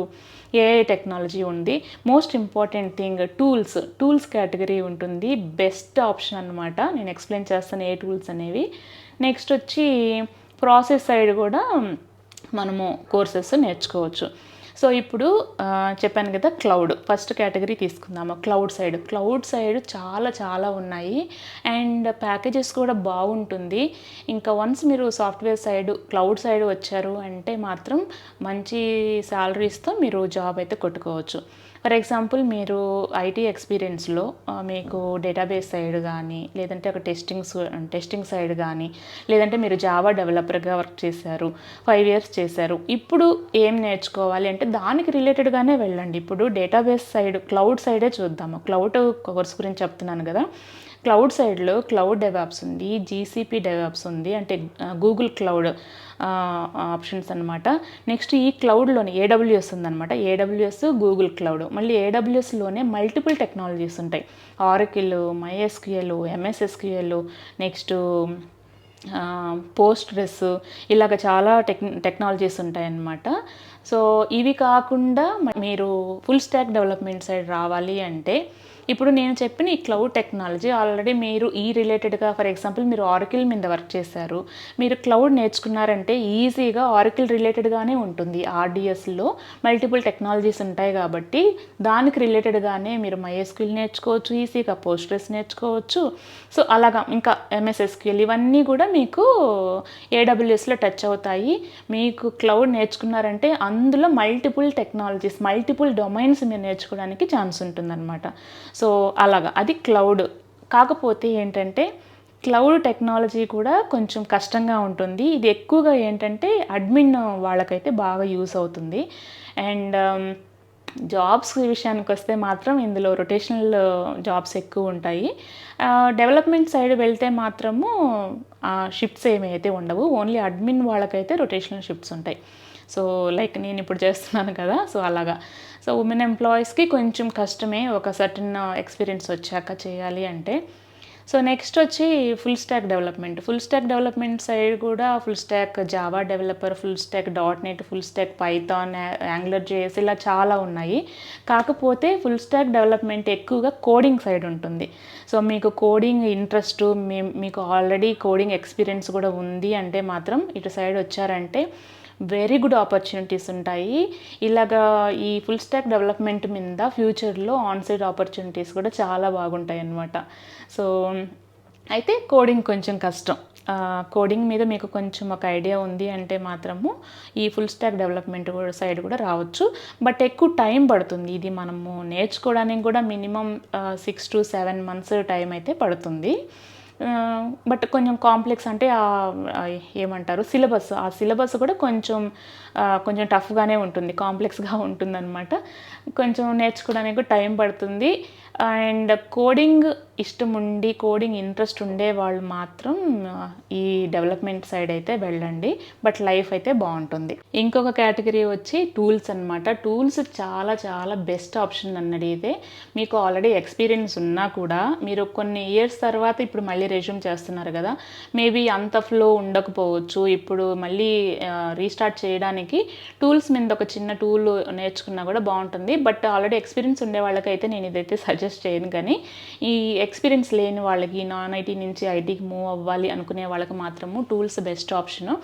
AI టెక్నాలజీ ఉంది. Most important thing tools category ఉంటుంది. బెస్ట్ ఆప్షన్ అనమాట. నేను ఎక్స్ప్లెయిన్ చేస్తాను ఏ టూల్స్ అనేవి. నెక్స్ట్ వచ్చి ప్రాసెస్ సైడ్ కూడా మనము కోర్సెస్ నేర్చుకోవచ్చు. సో ఇప్పుడు చెప్పాను కదా, క్లౌడ్ ఫస్ట్ కేటగిరీ తీసుకుందాము. క్లౌడ్ సైడ్ చాలా ఉన్నాయి అండ్ ప్యాకేజెస్ కూడా బాగుంటుంది. ఇంకా వన్స్ మీరు సాఫ్ట్వేర్ సైడ్, క్లౌడ్ సైడ్ వచ్చారు అంటే మాత్రం మంచి శాలరీస్తో మీరు జాబ్ అయితే కొట్టుకోవచ్చు. ఫర్ ఎగ్జాంపుల్ మీరు ఐటీ ఎక్స్పీరియన్స్లో మీకు డేటాబేస్ సైడ్ కానీ, లేదంటే ఒక టెస్టింగ్ సైడ్ కానీ, లేదంటే మీరు జావా డెవలపర్గా వర్క్ చేశారు, 5 years చేశారు, ఇప్పుడు ఏం నేర్చుకోవాలి అంటే దానికి రిలేటెడ్గానే వెళ్ళండి. ఇప్పుడు డేటాబేస్ సైడ్, క్లౌడ్ సైడే చూద్దాము. క్లౌడ్ కోర్స్ గురించి చెప్తున్నాను కదా. క్లౌడ్ సైడ్లో క్లౌడ్ డెవాప్స్ ఉంది, GCP డెవాప్స్ ఉంది, అంటే గూగుల్ క్లౌడ్ ఆప్షన్స్ అనమాట. నెక్స్ట్ ఈ క్లౌడ్లోనే AWS ఉందన్నమాట. AWS, Google cloud. మళ్ళీ AWSలోనే మల్టిపుల్ టెక్నాలజీస్ ఉంటాయి. Oracle, MySQL, MS SQL, next Postgres, ఇలాగ చాలా టెక్నాలజీస్ ఉంటాయన్నమాట. సో ఇవి కాకుండా మీరు ఫుల్ స్టాక్ డెవలప్మెంట్ సైడ్ రావాలి అంటే ఇప్పుడు నేను చెప్పిన ఈ క్లౌడ్ టెక్నాలజీ ఆల్రెడీ మీరు ఈ రిలేటెడ్గా ఫర్ ఎగ్జాంపుల్ మీరు ఆరకిల్ మీద వర్క్ చేశారు, మీరు క్లౌడ్ నేర్చుకున్నారంటే ఈజీగా ఆరకిల్ రిలేటెడ్గానే ఉంటుంది. ఆర్డిఎస్లో మల్టిపుల్ టెక్నాలజీస్ ఉంటాయి కాబట్టి దానికి రిలేటెడ్గానే మీరు MySQL నేర్చుకోవచ్చు, ఈజీగా పోస్ట్గ్రెస్ నేర్చుకోవచ్చు. సో అలాగా ఇంకా MSSQL ఇవన్నీ కూడా మీకు AWSలో టచ్ అవుతాయి. మీకు క్లౌడ్ నేర్చుకున్నారంటే అందులో మల్టిపుల్ టెక్నాలజీస్, మల్టిపుల్ డొమైన్స్ మీరు నేర్చుకోవడానికి ఛాన్స్ ఉంటుందన్నమాట. సో అలాగా అది క్లౌడ్. కాకపోతే ఏంటంటే క్లౌడ్ టెక్నాలజీ కూడా కొంచెం కష్టంగా ఉంటుంది. ఇది ఎక్కువగా ఏంటంటే అడ్మిన్ వాళ్ళకైతే బాగా యూస్ అవుతుంది. అండ్ జాబ్స్ విషయానికి వస్తే మాత్రం ఇందులో రొటేషనల్ జాబ్స్ ఎక్కువ ఉంటాయి. డెవలప్మెంట్ సైడ్ వెళ్తే మాత్రము షిఫ్ట్స్ ఏమి అయితే ఉండవు. ఓన్లీ అడ్మిన్ వాళ్ళకైతే రొటేషనల్ షిఫ్ట్స్ ఉంటాయి. సో లైక్ నేను ఇప్పుడు చేస్తున్నాను కదా, సో అలాగా. సో ఉమెన్ ఎంప్లాయీస్కి కొంచెం కష్టమే ఒక సర్టన్ ఎక్స్పీరియన్స్ వచ్చాక చేయాలి అంటే. సో నెక్స్ట్ వచ్చి ఫుల్ స్టాక్ డెవలప్మెంట్ సైడ్ కూడా full stock Java developer, full stock .NET, full stack Python, AngularJS ఇలా చాలా ఉన్నాయి. కాకపోతే ఫుల్ స్టాక్ డెవలప్మెంట్ ఎక్కువగా కోడింగ్ సైడ్ ఉంటుంది. సో మీకు కోడింగ్ ఇంట్రెస్ట్, మీకు ఆల్రెడీ కోడింగ్ ఎక్స్పీరియన్స్ కూడా ఉంది అంటే మాత్రం ఇటు సైడ్ వచ్చారంటే వెరీ గుడ్ ఆపర్చునిటీస్ ఉంటాయి. ఇలాగా ఈ ఫుల్ స్టాక్ డెవలప్మెంట్ మీద ఫ్యూచర్లో ఆన్సైడ్ ఆపర్చునిటీస్ కూడా చాలా బాగుంటాయి అన్నమాట. సో అయితే కోడింగ్ కొంచెం కష్టం. కోడింగ్ మీద మీకు కొంచెం ఒక ఐడియా ఉంది అంటే మాత్రము ఈ ఫుల్ స్టాక్ డెవలప్మెంట్ సైడ్ కూడా రావచ్చు. బట్ ఎక్కువ టైం పడుతుంది. ఇది మనము నేర్చుకోవడానికి కూడా మినిమం 6 to 7 months టైం అయితే పడుతుంది. బట్ కొంచెం కాంప్లెక్స్ అంటే ఏమంటారు సిలబస్ కూడా కొంచెం టఫ్గానే ఉంటుంది, కాంప్లెక్స్గా ఉంటుందన్నమాట. కొంచెం నేర్చుకోవడానికి కూడా టైం పడుతుంది. అండ్ కోడింగ్ ఇష్టం ఉండి కోడింగ్ ఇంట్రెస్ట్ ఉండే వాళ్ళు మాత్రం ఈ డెవలప్మెంట్ సైడ్ అయితే వెళ్ళండి. బట్ లైఫ్ అయితే బాగుంటుంది. ఇంకొక కేటగిరీ వచ్చి టూల్స్ అనమాట. టూల్స్ చాలా చాలా బెస్ట్ ఆప్షన్ అన్నది. మీకు ఆల్రెడీ ఎక్స్పీరియన్స్ ఉన్నా కూడా మీరు కొన్ని ఇయర్స్ తర్వాత ఇప్పుడు మళ్ళీ రెజ్యూమ్ చేస్తున్నారు కదా, మేబీ అంత ఫ్లో ఉండకపోవచ్చు. ఇప్పుడు మళ్ళీ రీస్టార్ట్ చేయడానికి టూల్స్ మీద ఒక చిన్న టూల్ నేర్చుకున్నా కూడా బాగుంటుంది. బట్ ఆల్రెడీ ఎక్స్పీరియన్స్ ఉండే వాళ్ళకైతే నేను ఇదైతే సజెస్ట్ చేయను. కానీ ఈ ఎక్స్పీరియన్స్ లేని వాళ్ళకి, నాన్ ఐటీ నుంచి ఐటీకి మూవ్ అవ్వాలి అనుకునే వాళ్ళకి మాత్రము టూల్స్ బెస్ట్ ఆప్షను.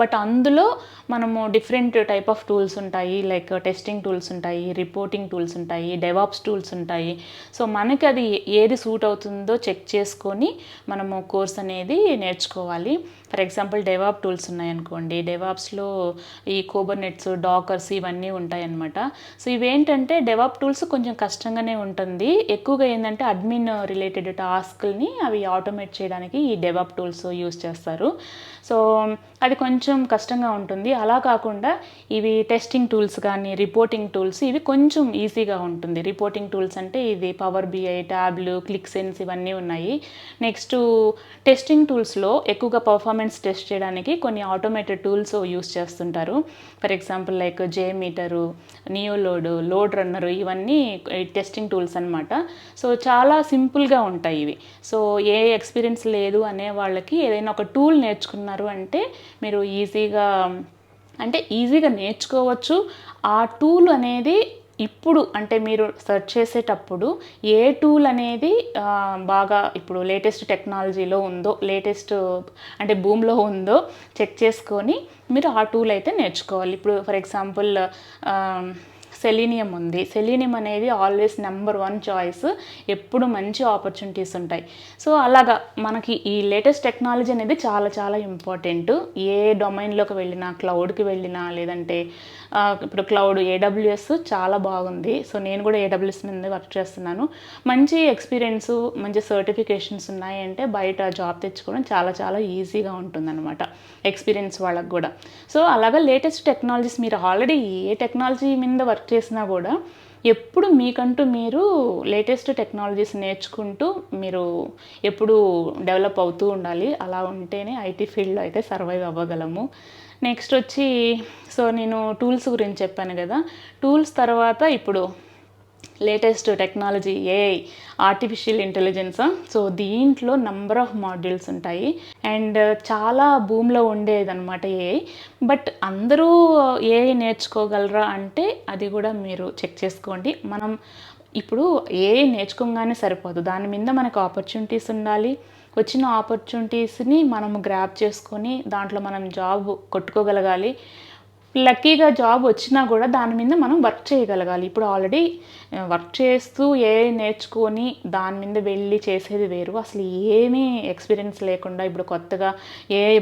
బట్ అందులో మనము డిఫరెంట్ టైప్ ఆఫ్ టూల్స్ ఉంటాయి. లైక్ టెస్టింగ్ టూల్స్ ఉంటాయి, రిపోర్టింగ్ టూల్స్ ఉంటాయి, డెవాప్స్ టూల్స్ ఉంటాయి. సో మనకి అది ఏది సూట్ అవుతుందో చెక్ చేసుకొని మనము కోర్స్ అనేది నేర్చుకోవాలి. ఫర్ ఎగ్జాంపుల్ డెవాప్ టూల్స్ ఉన్నాయనుకోండి, డెవాప్స్లో ఈ కోబర్నెట్స్, డాకర్స్ ఇవన్నీ ఉంటాయన్నమాట. సో ఇవేంటంటే డెవాప్ టూల్స్ కొంచెం కష్టంగానే ఉంటుంది. ఎక్కువగా ఏంటంటే అడ్మిన్ రిలేటెడ్ టాస్క్ని అవి ఆటోమేట్ చేయడానికి ఈ డెవాప్ టూల్స్ యూస్ చేస్తారు. సో అది కొంచెం కష్టంగా ఉంటుంది. అలా కాకుండా ఇవి టెస్టింగ్ టూల్స్ కానీ రిపోర్టింగ్ టూల్స్ ఇవి కొంచెం ఈజీగా ఉంటుంది. రిపోర్టింగ్ టూల్స్ అంటే ఇది పవర్ BI, ట్యాబ్లు, క్లిక్సెన్స్ ఇవన్నీ ఉన్నాయి. నెక్స్ట్ టెస్టింగ్ టూల్స్లో ఎక్కువగా పర్ఫార్మెన్స్ టెస్ట్ చేయడానికి కొన్ని ఆటోమేటెడ్ టూల్స్ యూస్ చేస్తుంటారు. For example like JMeter, NeoLoad, LoadRunner ఇవన్నీ టెస్టింగ్ టూల్స్ అనమాట. సో చాలా సింపుల్గా ఉంటాయి ఇవి. సో ఏ ఎక్స్పీరియన్స్ లేదు అనే వాళ్ళకి ఏదైనా ఒక టూల్ నేర్చుకున్నారు అంటే మీరు ఈజీగా నేర్చుకోవచ్చు. ఆ టూల్ అనేది ఇప్పుడు అంటే మీరు సెర్చ్ చేసేటప్పుడు ఏ టూల్ అనేది బాగా ఇప్పుడు లేటెస్ట్ టెక్నాలజీలో ఉందో, లేటెస్ట్ అంటే భూమిలో ఉందో చెక్ చేసుకొని మీరు ఆ టూల్ అయితే నేర్చుకోవాలి. ఇప్పుడు ఫర్ ఎగ్జాంపుల్ సెలీనియం ఉంది. సెలీనియం అనేది ఆల్వేస్ నెంబర్ 1 చాయిస్. ఎప్పుడు మంచి ఆపర్చునిటీస్ ఉంటాయి. సో అలాగా మనకి ఈ లేటెస్ట్ టెక్నాలజీ అనేది చాలా చాలా ఇంపార్టెంట్. ఏ డొమైన్లోకి వెళ్ళినా, క్లౌడ్కి వెళ్ళినా, లేదంటే ఇప్పుడు క్లౌడ్ AWS చాలా బాగుంది. సో నేను కూడా AWS మీద వర్క్ చేస్తున్నాను. మంచి ఎక్స్పీరియన్స్, మంచి సర్టిఫికేషన్స్ ఉన్నాయంటే బయట జాబ్ తెచ్చుకోవడం చాలా చాలా ఈజీగా ఉంటుందన్నమాట ఎక్స్పీరియన్స్ వాళ్ళకు కూడా. సో అలాగా లేటెస్ట్ టెక్నాలజీస్ మీరు ఆల్రెడీ ఏ టెక్నాలజీ మీద వర్క్ చేసినా కూడా ఎప్పుడు మీకంటూ మీరు లేటెస్ట్ టెక్నాలజీస్ నేర్చుకుంటూ మీరు ఎప్పుడు డెవలప్ అవుతూ ఉండాలి. అలా ఉంటేనే ఐటీ ఫీల్డ్లో అయితే సర్వైవ్ అవ్వగలము. నెక్స్ట్ వచ్చి సో నేను టూల్స్ గురించి చెప్పాను కదా, టూల్స్ తర్వాత ఇప్పుడు latest technology AI, artificial intelligence. So దీంట్లో నంబర్ ఆఫ్ మాడ్యూల్స్ ఉంటాయి. అండ్ చాలా భూమిలో ఉండేదన్నమాట AI. బట్ అందరూ AI నేర్చుకోగలరా అంటే అది కూడా మీరు చెక్ చేసుకోండి. మనం ఇప్పుడు నేర్చుకోగానే సరిపోదు, దాని మీద మనకు ఆపర్చునిటీస్ ఉండాలి. వచ్చిన ఆపర్చునిటీస్ని మనము గ్రాబ్ చేసుకొని దాంట్లో మనం జాబ్ కొట్టుకోగలగాలి. లక్కీగా జాబ్ వచ్చినా కూడా దాని మీద మనం వర్క్ చేయగలగాలి. ఇప్పుడు ఆల్రెడీ వర్క్ చేస్తూ నేర్చుకొని దాని మీద వెళ్ళి చేసేది వేరు. అసలు ఏమీ ఎక్స్పీరియన్స్ లేకుండా ఇప్పుడు కొత్తగా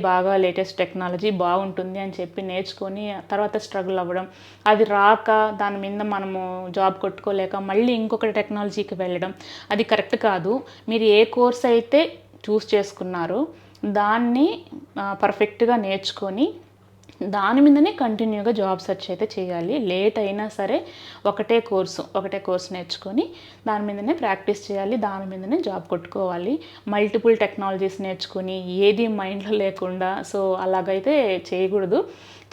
బాగా లేటెస్ట్ టెక్నాలజీ బాగుంటుంది అని చెప్పి నేర్చుకొని తర్వాత స్ట్రగుల్ అవ్వడం, అది రాక దాని మీద మనము జాబ్ కొట్టుకోలేక మళ్ళీ ఇంకొక టెక్నాలజీకి వెళ్ళడం, అది కరెక్ట్ కాదు. మీరు ఏ కోర్స్ అయితే చూస్ చేసుకున్నారో దాన్ని పర్ఫెక్ట్గా నేర్చుకొని దాని మీదనే కంటిన్యూగా జాబ్ సెర్చ్ అయితే చేయాలి. లేట్ అయినా సరే ఒకటే కోర్స్ నేర్చుకొని దాని మీదనే ప్రాక్టీస్ చేయాలి, దాని మీదనే జాబ్ కొట్టుకోవాలి. మల్టిపుల్ టెక్నాలజీస్ నేర్చుకొని ఏది మైండ్లో లేకుండా సో అలాగైతే చేయకూడదు.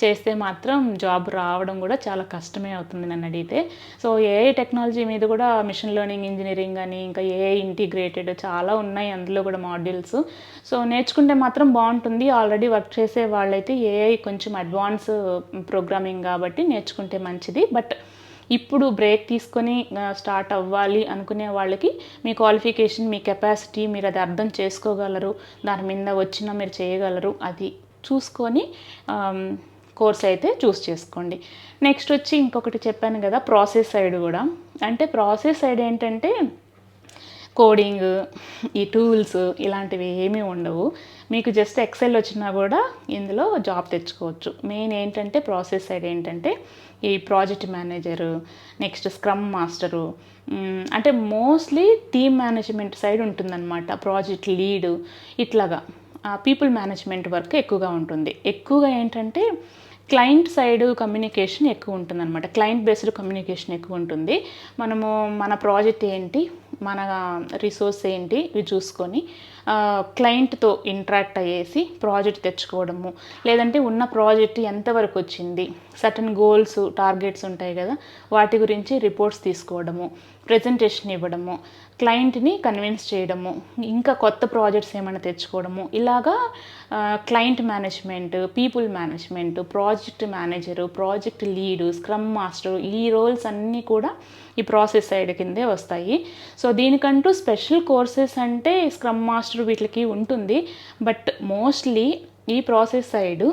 చేస్తే మాత్రం జాబ్ రావడం కూడా చాలా కష్టమే అవుతుంది నన్ను అడిగితే. సో ఏఐ టెక్నాలజీ మీద కూడా మిషన్ లెర్నింగ్ ఇంజనీరింగ్ అని ఇంకా ఏఐ ఇంటిగ్రేటెడ్ చాలా ఉన్నాయి, అందులో కూడా మాడ్యూల్స్. సో నేర్చుకుంటే మాత్రం బాగుంటుంది. ఆల్రెడీ వర్క్ చేసే వాళ్ళైతే ఏఐ కొంచెం అడ్వాన్స్ ప్రోగ్రామింగ్ కాబట్టి నేర్చుకుంటే మంచిది. బట్ ఇప్పుడు బ్రేక్ తీసుకొని స్టార్ట్ అవ్వాలి అనుకునే వాళ్ళకి మీ క్వాలిఫికేషన్, మీ కెపాసిటీ, మీరు అది అర్థం చేసుకోగలరు, దాని మీద వచ్చినా మీరు చేయగలరు, అది చూసుకొని కోర్స్ అయితే చూస్ చేసుకోండి. నెక్స్ట్ వచ్చి ఇంకొకటి చెప్పాను కదా, ప్రాసెస్ సైడ్ కూడా. అంటే ప్రాసెస్ సైడ్ ఏంటంటే కోడింగ్, ఈ టూల్స్ ఇలాంటివి ఏమీ ఉండవు. మీకు జస్ట్ ఎక్సెల్ వచ్చినా కూడా ఇందులో జాబ్ తెచ్చుకోవచ్చు. మెయిన్ ఏంటంటే ప్రాసెస్ సైడ్ ఏంటంటే ఈ project manager, next scrum master, అంటే మోస్ట్లీ టీమ్ మేనేజ్మెంట్ సైడ్ ఉంటుందన్నమాట. ప్రాజెక్ట్ లీడ్ ఇట్లాగా పీపుల్ మేనేజ్మెంట్ వర్క్ ఎక్కువగా ఉంటుంది. ఎక్కువగా ఏంటంటే క్లయింట్ సైడ్ కమ్యూనికేషన్ ఎక్కువ ఉంటుంది అనమాట. క్లయింట్ బేస్డ్ కమ్యూనికేషన్ ఎక్కువ ఉంటుంది. మనము మన ప్రాజెక్ట్ ఏంటి, మన రిసోర్స్ ఏంటి ఇవి చూసుకొని క్లయింట్తో ఇంటరాక్ట్ అయ్యేసి ప్రాజెక్ట్ తెచ్చుకోవడము, లేదంటే ఉన్న ప్రాజెక్ట్ ఎంతవరకు వచ్చింది, సర్టన్ గోల్స్, టార్గెట్స్ ఉంటాయి కదా, వాటి గురించి రిపోర్ట్స్ తీసుకోవడము, ప్రెజెంటేషన్ ఇవ్వడము, క్లయింట్ని కన్విన్స్ చేయడము, ఇంకా కొత్త ప్రాజెక్ట్స్ ఏమైనా తెచ్చుకోవడము, ఇలాగా client management, people management, project manager, project lead, scrum master, ఈ రోల్స్ అన్నీ కూడా ఈ ప్రాసెస్ సైడ్ కిందే వస్తాయి. సో దీనికంటూ స్పెషల్ కోర్సెస్ అంటే స్క్రమ్ మాస్టర్ వీటికి ఉంటుంది. బట్ మోస్ట్లీ ఈ ప్రాసెస్ సైడ్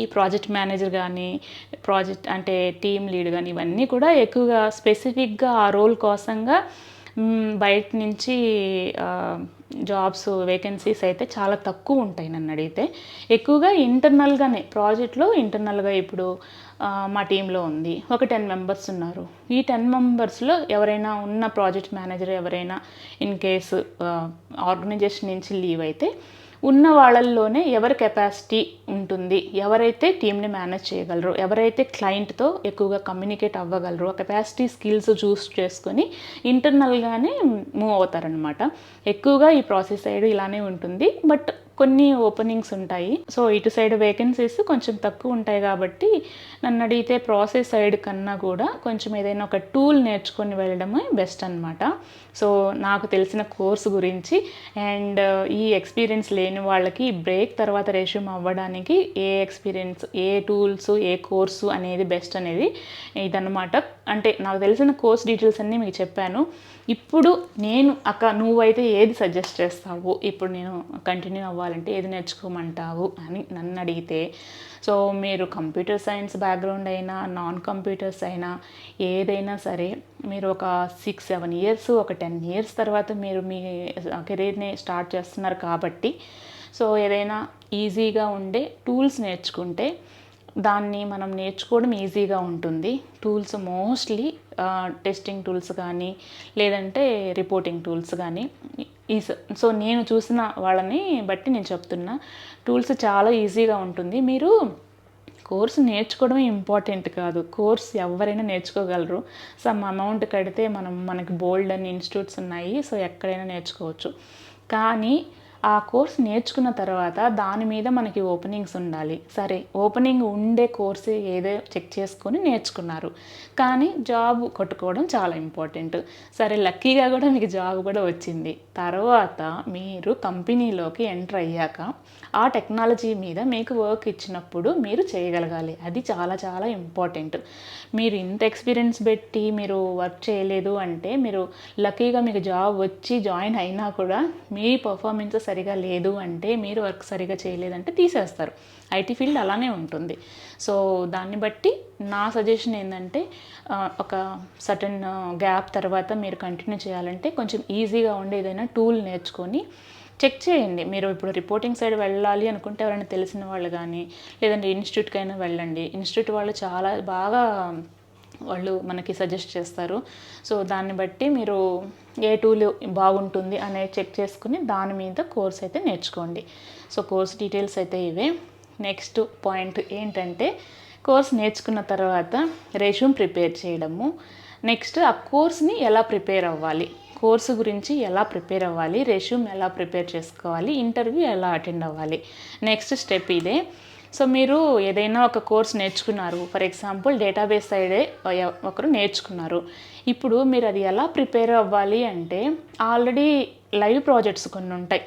ఈ ప్రాజెక్ట్ మేనేజర్ కానీ, ప్రాజెక్ట్ అంటే టీమ్ లీడ్ కానీ, ఇవన్నీ కూడా ఎక్కువగా స్పెసిఫిక్గా ఆ రోల్ కోసంగా బయట నుంచి జాబ్స్ వేకెన్సీస్ అయితే చాలా తక్కువ ఉంటాయి నన్ను అడిగితే. ఎక్కువగా ఇంటర్నల్గానే ప్రాజెక్ట్లో ఇంటర్నల్గా ఇప్పుడు మా టీంలో ఉంది ఒక 10 మెంబర్స్ ఉన్నారు. ఈ 10 మెంబర్స్లో ఎవరైనా ఉన్న ప్రాజెక్ట్ మేనేజర్ ఎవరైనా ఇన్ కేసు ఆర్గనైజేషన్ నుంచి లీవ్ అయితే ఉన్న వాళ్ళల్లోనే ఎవరి కెపాసిటీ ఉంటుంది, ఎవరైతే టీమ్ని మేనేజ్ చేయగలరు, ఎవరైతే క్లయింట్తో ఎక్కువగా కమ్యూనికేట్ అవ్వగలరు, ఆ కెపాసిటీ స్కిల్స్ చూస్ చేసుకొని ఇంటర్నల్గానే మూవ్ అవుతారనమాట. ఎక్కువగా ఈ ప్రాసెస్ సైడ్ ఇలానే ఉంటుంది. బట్ కొన్ని ఓపెనింగ్స్ ఉంటాయి. సో ఇటు సైడ్ వేకెన్సీస్ కొంచెం తక్కువ ఉంటాయి కాబట్టి నన్ను అడిగితే ప్రాసెస్ సైడ్ కన్నా కూడా కొంచెం ఏదైనా ఒక టూల్ నేర్చుకొని వెళ్ళడమే బెస్ట్ అనమాట. సో నాకు తెలిసిన కోర్సు గురించి అండ్ ఈ ఎక్స్పీరియన్స్ లేని వాళ్ళకి బ్రేక్ తర్వాత రెజ్యూమ్ అవ్వడానికి ఏ ఎక్స్పీరియన్స్, ఏ టూల్స్, ఏ కోర్సు అనేది బెస్ట్ అనేది ఇదన్నమాట. అంటే నాకు తెలిసిన కోర్స్ డీటెయిల్స్ అన్నీ మీకు చెప్పాను. ఇప్పుడు నేను నువ్వైతే ఏది సజెస్ట్ చేస్తావు, ఇప్పుడు నేను కంటిన్యూ అవ్వాలంటే ఏది నేర్చుకోమంటావు అని నన్ను అడిగితే, సో మీరు కంప్యూటర్ సైన్స్ బ్యాక్గ్రౌండ్ అయినా, నాన్ కంప్యూటర్స్ అయినా, ఏదైనా సరే మీరు ఒక 6-7 ఇయర్స్, ఒక 10 ఇయర్స్ తర్వాత మీరు మీ కెరీర్ని స్టార్ట్ చేస్తున్నారు కాబట్టి, సో ఏదైనా ఈజీగా ఉండే టూల్స్ నేర్చుకుంటే దాన్ని మనం నేర్చుకోవడం ఈజీగా ఉంటుంది. టూల్స్ మోస్ట్లీ టెస్టింగ్ టూల్స్ కానీ, లేదంటే రిపోర్టింగ్ టూల్స్ కానీ సో నేను చూసిన వాళ్ళని బట్టి నేను చెప్తున్నా, టూల్స్ చాలా ఈజీగా ఉంటుంది. మీరు కోర్సు నేర్చుకోవడమే ఇంపార్టెంట్ కాదు, కోర్స్ ఎవరైనా నేర్చుకోగలరు. సమ్ అమౌంట్ కడితే మనకి బోల్డ్ అని ఇన్స్టిట్యూట్స్ ఉన్నాయి, సో ఎక్కడైనా నేర్చుకోవచ్చు. కానీ ఆ కోర్స్ నేర్చుకున్న తర్వాత దాని మీద మనకి ఓపెనింగ్స్ ఉండాలి. సరే, ఓపెనింగ్ ఉండే కోర్సు ఏదో చెక్ చేసుకొని నేర్చుకున్నారు, కానీ జాబ్ కొట్టుకోవడం చాలా ఇంపార్టెంట్. సరే, లక్కీగా కూడా మీకు జాబ్ కూడా వచ్చింది. తర్వాత మీరు కంపెనీలోకి ఎంటర్ అయ్యాక ఆ టెక్నాలజీ మీద మీకు వర్క్ ఇచ్చినప్పుడు మీరు చేయగలగాలి. అది చాలా చాలా ఇంపార్టెంట్. మీరు ఇంత ఎక్స్పీరియన్స్ పెట్టి మీరు వర్క్ చేయలేదు అంటే, మీరు లక్కీగా మీకు జాబ్ వచ్చి జాయిన్ అయినా కూడా మీ పర్ఫార్మెన్స్ సరిగా లేదు అంటే, మీరు వర్క్ సరిగా చేయలేదంటే తీసేస్తారు. ఐటీ ఫీల్డ్ అలానే ఉంటుంది. సో దాన్ని బట్టి నా సజెషన్ ఏంటంటే, ఒక సర్టన్ గ్యాప్ తర్వాత మీరు కంటిన్యూ చేయాలంటే కొంచెం ఈజీగా ఉండే ఏదైనా టూల్ నేర్చుకొని చెక్ చేయండి. మీరు ఇప్పుడు రిపోర్టింగ్ సైడ్ వెళ్ళాలి అనుకుంటే ఎవరైనా తెలిసిన వాళ్ళు కానీ, లేదంటే ఇన్స్టిట్యూట్కైనా వెళ్ళండి. ఇన్స్టిట్యూట్ వాళ్ళు చాలా బాగా వాళ్ళు మనకి సజెస్ట్ చేస్తారు. సో దాన్ని బట్టి మీరు ఏ టూల్ బాగుంటుంది అనేది చెక్ చేసుకుని దాని మీద కోర్స్ అయితే నేర్చుకోండి. సో కోర్స్ డీటెయిల్స్ అయితే ఇవే. నెక్స్ట్ పాయింట్ ఏంటంటే, కోర్స్ నేర్చుకున్న తర్వాత రెజ్యూమ్ ప్రిపేర్ చేయడము. నెక్స్ట్ ఆ కోర్స్ని ఎలా ప్రిపేర్ అవ్వాలి, కోర్సు గురించి ఎలా ప్రిపేర్ అవ్వాలి, రెజ్యూమ్ ఎలా ప్రిపేర్ చేసుకోవాలి, ఇంటర్వ్యూ ఎలా అటెండ్ అవ్వాలి. నెక్స్ట్ స్టెప్ ఇదే. సో మీరు ఏదైనా ఒక కోర్స్ నేర్చుకున్నారు, ఫర్ ఎగ్జాంపుల్ డేటాబేస్ సైడే ఒకరు నేర్చుకున్నారు. ఇప్పుడు మీరు అది ఎలా ప్రిపేర్ అవ్వాలి అంటే, ఆల్రెడీ లైవ్ ప్రాజెక్ట్స్ కొన్ని ఉంటాయి.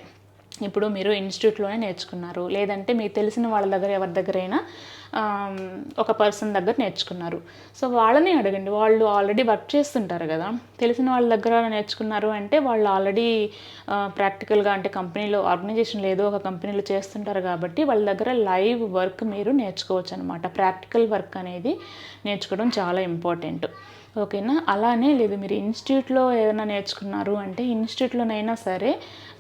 ఇప్పుడు మీరు ఇన్స్టిట్యూట్లోనే నేర్చుకున్నారు, లేదంటే మీకు తెలిసిన వాళ్ళ దగ్గర ఎవరి దగ్గరైనా ఒక పర్సన్ దగ్గర నేర్చుకున్నారు. సో వాళ్ళని అడగండి, వాళ్ళు ఆల్రెడీ వర్క్ చేస్తుంటారు కదా. తెలిసిన వాళ్ళ దగ్గర నేర్చుకున్నారు అంటే వాళ్ళు ఆల్రెడీ ప్రాక్టికల్గా, అంటే కంపెనీలో, ఆర్గనైజేషన్ ఏదో ఒక కంపెనీలో చేస్తుంటారు కాబట్టి వాళ్ళ దగ్గర లైవ్ వర్క్ మీరు నేర్చుకోవచ్చు అనమాట. ప్రాక్టికల్ వర్క్ అనేది నేర్చుకోవడం చాలా ఇంపార్టెంట్. ఓకేనా. అలానే లేదు, మీరు ఇన్స్టిట్యూట్లో ఏదైనా నేర్చుకున్నారు అంటే ఇన్స్టిట్యూట్లోనైనా సరే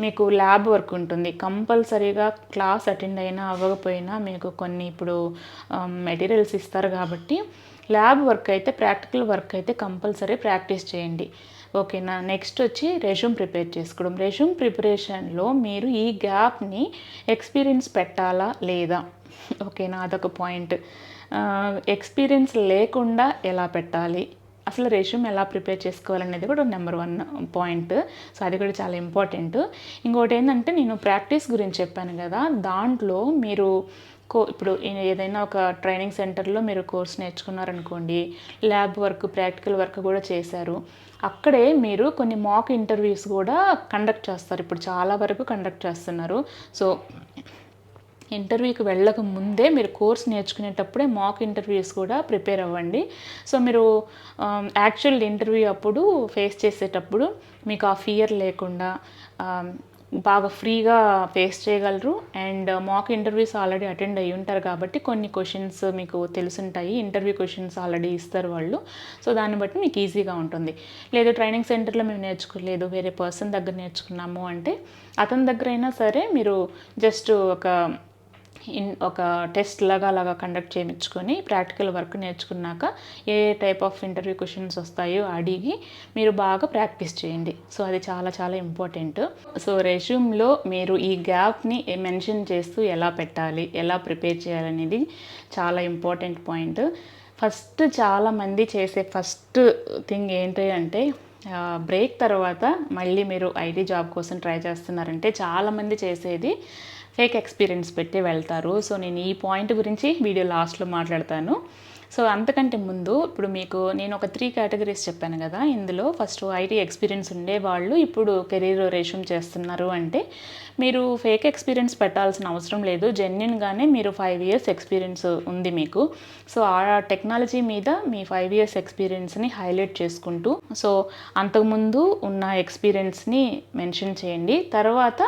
మీకు ల్యాబ్ వర్క్ ఉంటుంది. కంపల్సరీగా క్లాస్ అటెండ్ అయినా అవ్వకపోయినా మీకు కొన్ని ఇప్పుడు మెటీరియల్స్ ఇస్తారు కాబట్టి ల్యాబ్ వర్క్ అయితే, ప్రాక్టికల్ వర్క్ అయితే కంపల్సరీ ప్రాక్టీస్ చేయండి. ఓకేనా. నెక్స్ట్ వచ్చి రెజ్యూమ్ ప్రిపేర్ చేసుకోవడం. రెజ్యూమ్ ప్రిపరేషన్లో మీరు ఈ గ్యాప్ని ఎక్స్పీరియన్స్ పెట్టాలా లేదా, ఓకేనా, అదొక పాయింట్. ఎక్స్పీరియన్స్ లేకుండా ఎలా పెట్టాలి, అసలు రెజ్యూమ్ ఎలా ప్రిపేర్ చేసుకోవాలనేది కూడా నెంబర్ 1 పాయింట్. సో అది కూడా చాలా ఇంపార్టెంట్. ఇంకోటి ఏంటంటే, నేను ప్రాక్టీస్ గురించి చెప్పాను కదా, దాంట్లో మీరు ఇప్పుడు ఏదైనా ఒక ట్రైనింగ్ సెంటర్లో మీరు కోర్స్ నేర్చుకున్నారనుకోండి, ల్యాబ్ వర్క్, ప్రాక్టికల్ వర్క్ కూడా చేశారు. అక్కడే మీరు కొన్ని మాక్ ఇంటర్వ్యూస్ కూడా కండక్ట్ చేస్తారు. ఇప్పుడు చాలా వరకు కండక్ట్ చేస్తున్నారు. సో ఇంటర్వ్యూకి వెళ్ళక ముందే మీరు కోర్స్ నేర్చుకునేటప్పుడే మాక్ ఇంటర్వ్యూస్ కూడా ప్రిపేర్ అవ్వండి. సో మీరు యాక్చువల్ ఇంటర్వ్యూ అప్పుడు ఫేస్ చేసేటప్పుడు మీకు ఆ ఫియర్ లేకుండా బాగా ఫ్రీగా ఫేస్ చేయగలరు. And mock interviews already attend అయ్యి ఉంటారు కాబట్టి కొన్ని క్వశ్చన్స్ మీకు తెలుసుంటాయి. ఇంటర్వ్యూ క్వశ్చన్స్ ఆల్రెడీ ఇస్తారు వాళ్ళు. సో దాన్ని బట్టి మీకు ఈజీగా ఉంటుంది. లేదు ట్రైనింగ్ సెంటర్లో మేము నేర్చుకోలేదు, వేరే పర్సన్ దగ్గర నేర్చుకున్నాము అంటే అతని దగ్గర అయినా సరే మీరు జస్ట్ ఒక టెస్ట్ అలాగా కండక్ట్ చేయించుకొని ప్రాక్టికల్ వర్క్ నేర్చుకున్నాక ఏ టైప్ ఆఫ్ ఇంటర్వ్యూ క్వశ్చన్స్ వస్తాయో అడిగి మీరు బాగా ప్రాక్టీస్ చేయండి. సో అది చాలా చాలా ఇంపార్టెంట్. సో రెజ్యూమ్లో మీరు ఈ గ్యాప్ని మెన్షన్ చేస్తూ ఎలా పెట్టాలి, ఎలా ప్రిపేర్ చేయాలనేది చాలా ఇంపార్టెంట్ పాయింట్. ఫస్ట్ చాలామంది చేసే ఫస్ట్ థింగ్ ఏంటి అంటే, బ్రేక్ తర్వాత మళ్ళీ మీరు ఐటీ జాబ్ కోసం ట్రై చేస్తున్నారంటే చాలామంది చేసేది ఫేక్ ఎక్స్పీరియన్స్ పెట్టి వెళ్తారు. సో నేను ఈ పాయింట్ గురించి వీడియో లాస్ట్లో మాట్లాడతాను. సో అంతకంటే ముందు ఇప్పుడు మీకు నేను ఒక 3 కేటగిరీస్ చెప్పాను కదా. ఇందులో ఫస్ట్ ఐటీ ఎక్స్పీరియన్స్ ఉండేవాళ్ళు ఇప్పుడు కెరీర్ రెజ్యూమ్ చేస్తున్నారు అంటే మీరు ఫేక్ ఎక్స్పీరియన్స్ పెట్టాల్సిన అవసరం లేదు. జెన్యున్గానే మీరు 5 years ఎక్స్పీరియన్స్ ఉంది మీకు. సో ఆ టెక్నాలజీ మీద మీ 5 years ఎక్స్పీరియన్స్ని హైలైట్ చేసుకుంటూ, సో అంతకుముందు ఉన్న ఎక్స్పీరియన్స్ని మెన్షన్ చేయండి. తర్వాత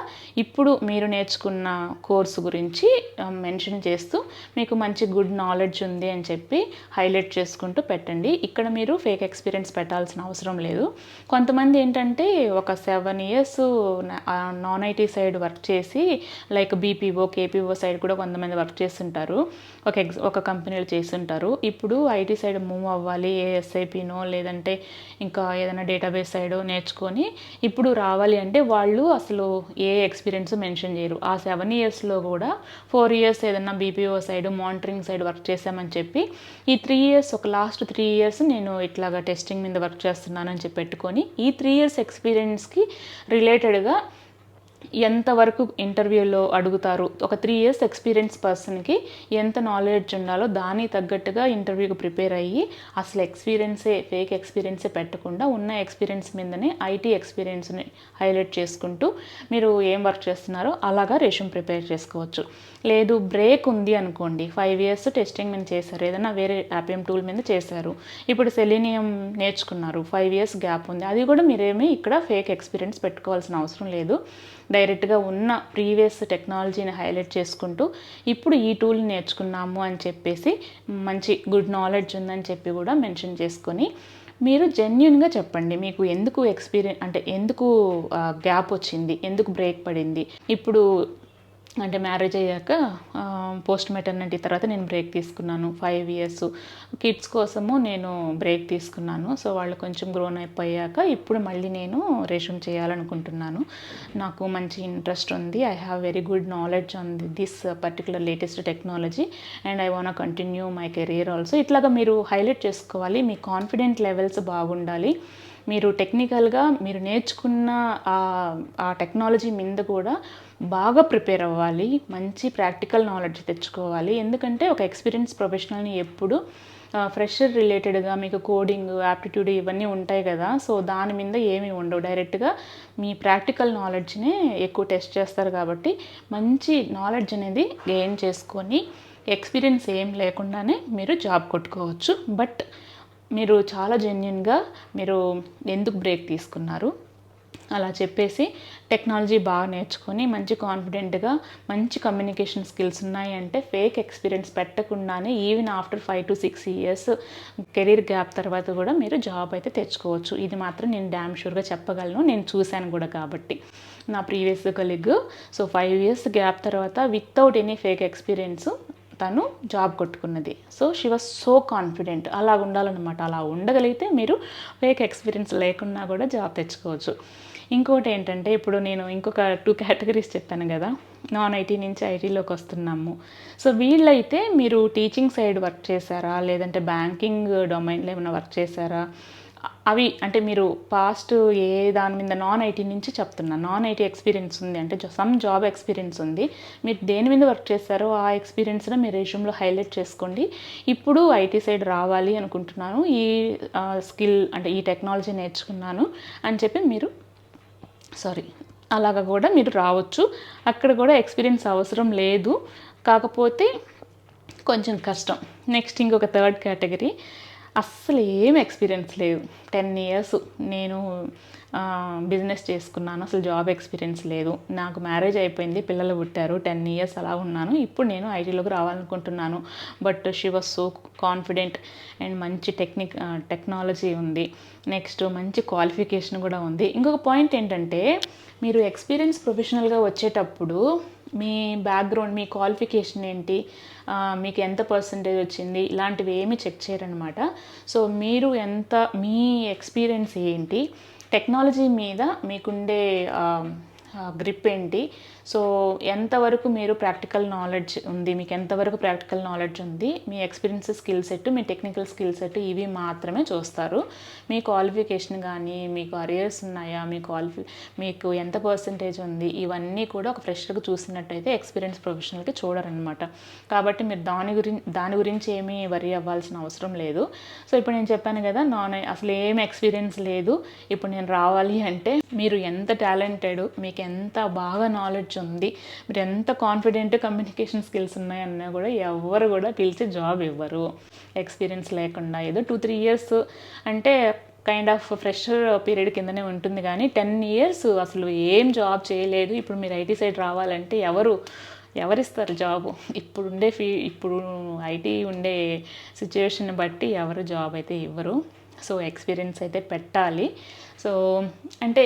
ఇప్పుడు మీరు నేర్చుకున్న కోర్సు గురించి మెన్షన్ చేస్తూ మీకు మంచి గుడ్ నాలెడ్జ్ ఉంది అని చెప్పి హైలైట్ చేసుకుంటూ పెట్టండి. ఇక్కడ మీరు ఫేక్ ఎక్స్పీరియన్స్ పెట్టాల్సిన అవసరం లేదు. కొంతమంది ఏంటంటే ఒక 7 years non IT side work చేసి, లైక్ బీపీఓ, కేపీఓ సైడ్ కూడా కొంతమంది వర్క్ చేస్తుంటారు, ఒక కంపెనీలో చేస్తుంటారు. ఇప్పుడు ఐటీ సైడ్ మూవ్ అవ్వాలి, ఏఎస్ఐపినో లేదంటే ఇంకా ఏదైనా డేటాబేస్ సైడ్ నేర్చుకొని ఇప్పుడు రావాలి అంటే వాళ్ళు అసలు ఏ ఎక్స్పీరియన్స్ మెన్షన్ చేయరు. ఆ 7 yearsలో కూడా 4 years ఏదైనా BPO side, monitoring side work చేశామని చెప్పి ఈ 3 years, ఒక లాస్ట్ 3 years నేను ఇట్లాగా టెస్టింగ్ మీద వర్క్ చేస్తున్నానని చెప్పి పెట్టుకొని ఈ 3 years ఎక్స్పీరియన్స్కి రిలేటెడ్గా ఎంతవరకు ఇంటర్వ్యూలో అడుగుతారు, ఒక 3 ఇయర్స్ ఎక్స్పీరియన్స్ పర్సన్కి ఎంత నాలెడ్జ్ ఉండాలో దానికి తగ్గట్టుగా ఇంటర్వ్యూకి ప్రిపేర్ అయ్యి అసలు ఫేక్ ఎక్స్పీరియన్సే పెట్టకుండా ఉన్న ఎక్స్పీరియన్స్ మీదనే ఐటీ ఎక్స్పీరియన్స్ని హైలైట్ చేసుకుంటూ మీరు ఏం వర్క్ చేస్తున్నారో అలాగా రెజ్యూమ్ ప్రిపేర్ చేసుకోవచ్చు. లేదు బ్రేక్ ఉంది అనుకోండి, 5 ఇయర్స్ టెస్టింగ్ మీద చేశారు, ఏదైనా వేరే యాపిఎం టూల్ మీద చేశారు, ఇప్పుడు సెలీనియం నేర్చుకున్నారు, 5 ఇయర్స్ గ్యాప్ ఉంది, అది కూడా మీరేమీ ఇక్కడ ఫేక్ ఎక్స్పీరియన్స్ పెట్టుకోవాల్సిన అవసరం లేదు. డైరెక్ట్గా ఉన్న ప్రీవియస్ టెక్నాలజీని హైలైట్ చేసుకుంటూ ఇప్పుడు ఈ టూల్ నేర్చుకున్నాము అని చెప్పేసి మంచి గుడ్ నాలెడ్జ్ ఉందని చెప్పి కూడా మెన్షన్ చేసుకొని మీరు జెన్యున్గా చెప్పండి. మీకు ఎందుకు ఎందుకు గ్యాప్ వచ్చింది, ఎందుకు బ్రేక్ పడింది. ఇప్పుడు అంటే మ్యారేజ్ అయ్యాక పోస్ట్ మెటర్నిటీ తర్వాత నేను బ్రేక్ తీసుకున్నాను, 5 ఇయర్స్ కిడ్స్ కోసము నేను బ్రేక్ తీసుకున్నాను. సో వాళ్ళు కొంచెం గ్రోన్ అయిపోయాక ఇప్పుడు మళ్ళీ నేను రెజ్యూమ్ చేయాలనుకుంటున్నాను. నాకు మంచి ఇంట్రెస్ట్ ఉంది, I have very good knowledge on this particular latest technology and I want continue my career also. ఇట్లాగా మీరు హైలైట్ చేసుకోవాలి. మీ కాన్ఫిడెంట్ లెవెల్స్ బాగుండాలి. మీరు టెక్నికల్గా మీరు నేర్చుకున్న ఆ టెక్నాలజీ మీద కూడా బాగా ప్రిపేర్ అవ్వాలి, మంచి ప్రాక్టికల్ నాలెడ్జ్ తెచ్చుకోవాలి. ఎందుకంటే ఒక ఎక్స్పీరియన్స్ ప్రొఫెషనల్ని ఎప్పుడు ఫ్రెషర్ రిలేటెడ్గా మీకు కోడింగ్, యాప్టిట్యూడ్ ఇవన్నీ ఉంటాయి కదా, సో దాని మీద ఏమీ ఉండవు. డైరెక్ట్గా మీ ప్రాక్టికల్ నాలెడ్జ్నే ఎక్కువ టెస్ట్ చేస్తారు. కాబట్టి మంచి నాలెడ్జ్ అనేది గెయిన్ చేసుకొని ఎక్స్పీరియన్స్ ఏం లేకుండానే మీరు జాబ్ కొట్టుకోవచ్చు. బట్ మీరు చాలా జెన్యున్గా మీరు ఎందుకు బ్రేక్ తీసుకున్నారు అలా చెప్పేసి టెక్నాలజీ బాగా నేర్చుకొని మంచి కాన్ఫిడెంట్గా మంచి కమ్యూనికేషన్ స్కిల్స్ ఉన్నాయి అంటే ఫేక్ ఎక్స్పీరియన్స్ పెట్టకుండానే even after 5 to 6 years career gap తర్వాత కూడా మీరు జాబ్ అయితే తెచ్చుకోవచ్చు. ఇది మాత్రం నేను డ్యామ్ షూర్గా చెప్పగలను, నేను చూశాను కూడా. కాబట్టి నా ప్రీవియస్ కొలీగ్ 5 ఇయర్స్ గ్యాప్ తర్వాత వితౌట్ ఎనీ ఫేక్ ఎక్స్పీరియన్స్ తను జాబ్ కొట్టుకున్నది. So she was so confident. అలా ఉండాలన్నమాట. అలా ఉండగలిగితే మీరు ఫేక్ ఎక్స్పీరియన్స్ లేకున్నా కూడా జాబ్ తెచ్చుకోవచ్చు. ఇంకోటి ఏంటంటే ఇప్పుడు నేను ఇంకొక 2 కేటగిరీస్ చెప్పాను కదా, నాన్ ఐటీ నుంచి ఐటీలోకి వస్తున్నాము. సో వీళ్ళైతే మీరు టీచింగ్ సైడ్ వర్క్ చేశారా, లేదంటే బ్యాంకింగ్ డొమైన్లో ఏమైనా వర్క్ చేశారా, అవి అంటే మీరు పాస్ట్ ఏ దాని మీద నాన్ ఐటీ నుంచి చెప్తున్నా, నాన్ ఐటీ ఎక్స్పీరియన్స్ ఉంది అంటే సమ్ జాబ్ ఎక్స్పీరియన్స్ ఉంది, మీరు దేని మీద వర్క్ చేస్తారో ఆ ఎక్స్పీరియన్స్ని మీరు రెజ్యూమ్లో హైలైట్ చేసుకోండి. ఇప్పుడు ఐటీ సైడ్ రావాలి అనుకుంటున్నాను, ఈ స్కిల్ అంటే ఈ టెక్నాలజీ నేర్చుకున్నాను అని చెప్పి మీరు అలాగా కూడా మీరు రావచ్చు. అక్కడ కూడా ఎక్స్పీరియన్స్ అవసరం లేదు, కాకపోతే కొంచెం కష్టం. నెక్స్ట్ ఇంకొక 3rd కేటగిరీ, అస్సలు ఏం ఎక్స్పీరియన్స్ లేదు, 10 ఇయర్స్ నేను బిజినెస్ చేసుకున్నాను, అసలు జాబ్ ఎక్స్పీరియన్స్ లేదు, నాకు మ్యారేజ్ అయిపోయింది, పిల్లలు పుట్టారు, 10 ఇయర్స్ అలా ఉన్నాను, ఇప్పుడు నేను ఐటీలోకి రావాలనుకుంటున్నాను. But she was so confident and మంచి టెక్నాలజీ ఉంది, నెక్స్ట్ మంచి క్వాలిఫికేషన్ కూడా ఉంది. ఇంకొక పాయింట్ ఏంటంటే మీరు ఎక్స్పీరియన్స్ ప్రొఫెషనల్గా వచ్చేటప్పుడు మీ బ్యాక్గ్రౌండ్, మీ క్వాలిఫికేషన్ ఏంటి, మీకు ఎంత పర్సంటేజ్ వచ్చింది, ఇలాంటివి ఏమీ చెక్ చేయరనమాట. సో మీరు మీ ఎక్స్పీరియన్స్ ఏంటి, టెక్నాలజీ మీద మీకుండే గ్రిప్ ఏంటి, సో ఎంతవరకు మీరు ప్రాక్టికల్ నాలెడ్జ్ ఉంది, మీకు ఎంతవరకు ప్రాక్టికల్ నాలెడ్జ్ ఉంది, మీ ఎక్స్పీరియన్స్ స్కిల్ సెట్, మీ టెక్నికల్ స్కిల్ సెట్, ఇవి మాత్రమే చూస్తారు. మీ క్వాలిఫికేషన్ కానీ, మీకు అరియర్స్ ఉన్నాయా, మీకు ఎంత పర్సంటేజ్ ఉంది, ఇవన్నీ కూడా ఒక ఫ్రెషర్గా చూసినట్టయితే ఎక్స్పీరియన్స్ ప్రొఫెషనల్కి చూడరనమాట. కాబట్టి మీరు దాని గురించి ఏమీ వరీ అవ్వాల్సిన అవసరం లేదు. సో ఇప్పుడు నేను చెప్పాను కదా, అసలు ఏం ఎక్స్పీరియన్స్ లేదు, ఇప్పుడు నేను రావాలి అంటే మీరు ఎంత టాలెంటెడ్, మీకు ఎంత బాగా నాలెడ్జ్ ఉంది, మీరు ఎంత కాన్ఫిడెంట్ కమ్యూనికేషన్ స్కిల్స్ ఉన్నాయన్నా కూడా ఎవరు కూడా పిలిచి జాబ్ ఇవ్వరు ఎక్స్పీరియన్స్ లేకుండా. ఏదో 2-3 ఇయర్స్ అంటే కైండ్ ఆఫ్ ఫ్రెషర్ పీరియడ్ కిందనే ఉంటుంది, కానీ 10 ఇయర్స్ అసలు ఏం జాబ్ చేయలేదు, ఇప్పుడు మీరు ఐటీ సైడ్ రావాలంటే ఎవరిస్తారు జాబు? ఇప్పుడు ఐటీ ఉండే సిచ్యువేషన్ బట్టి ఎవరు జాబ్ అయితే ఇవ్వరు. సో ఎక్స్పీరియన్స్ అయితే పెట్టాలి. సో అంటే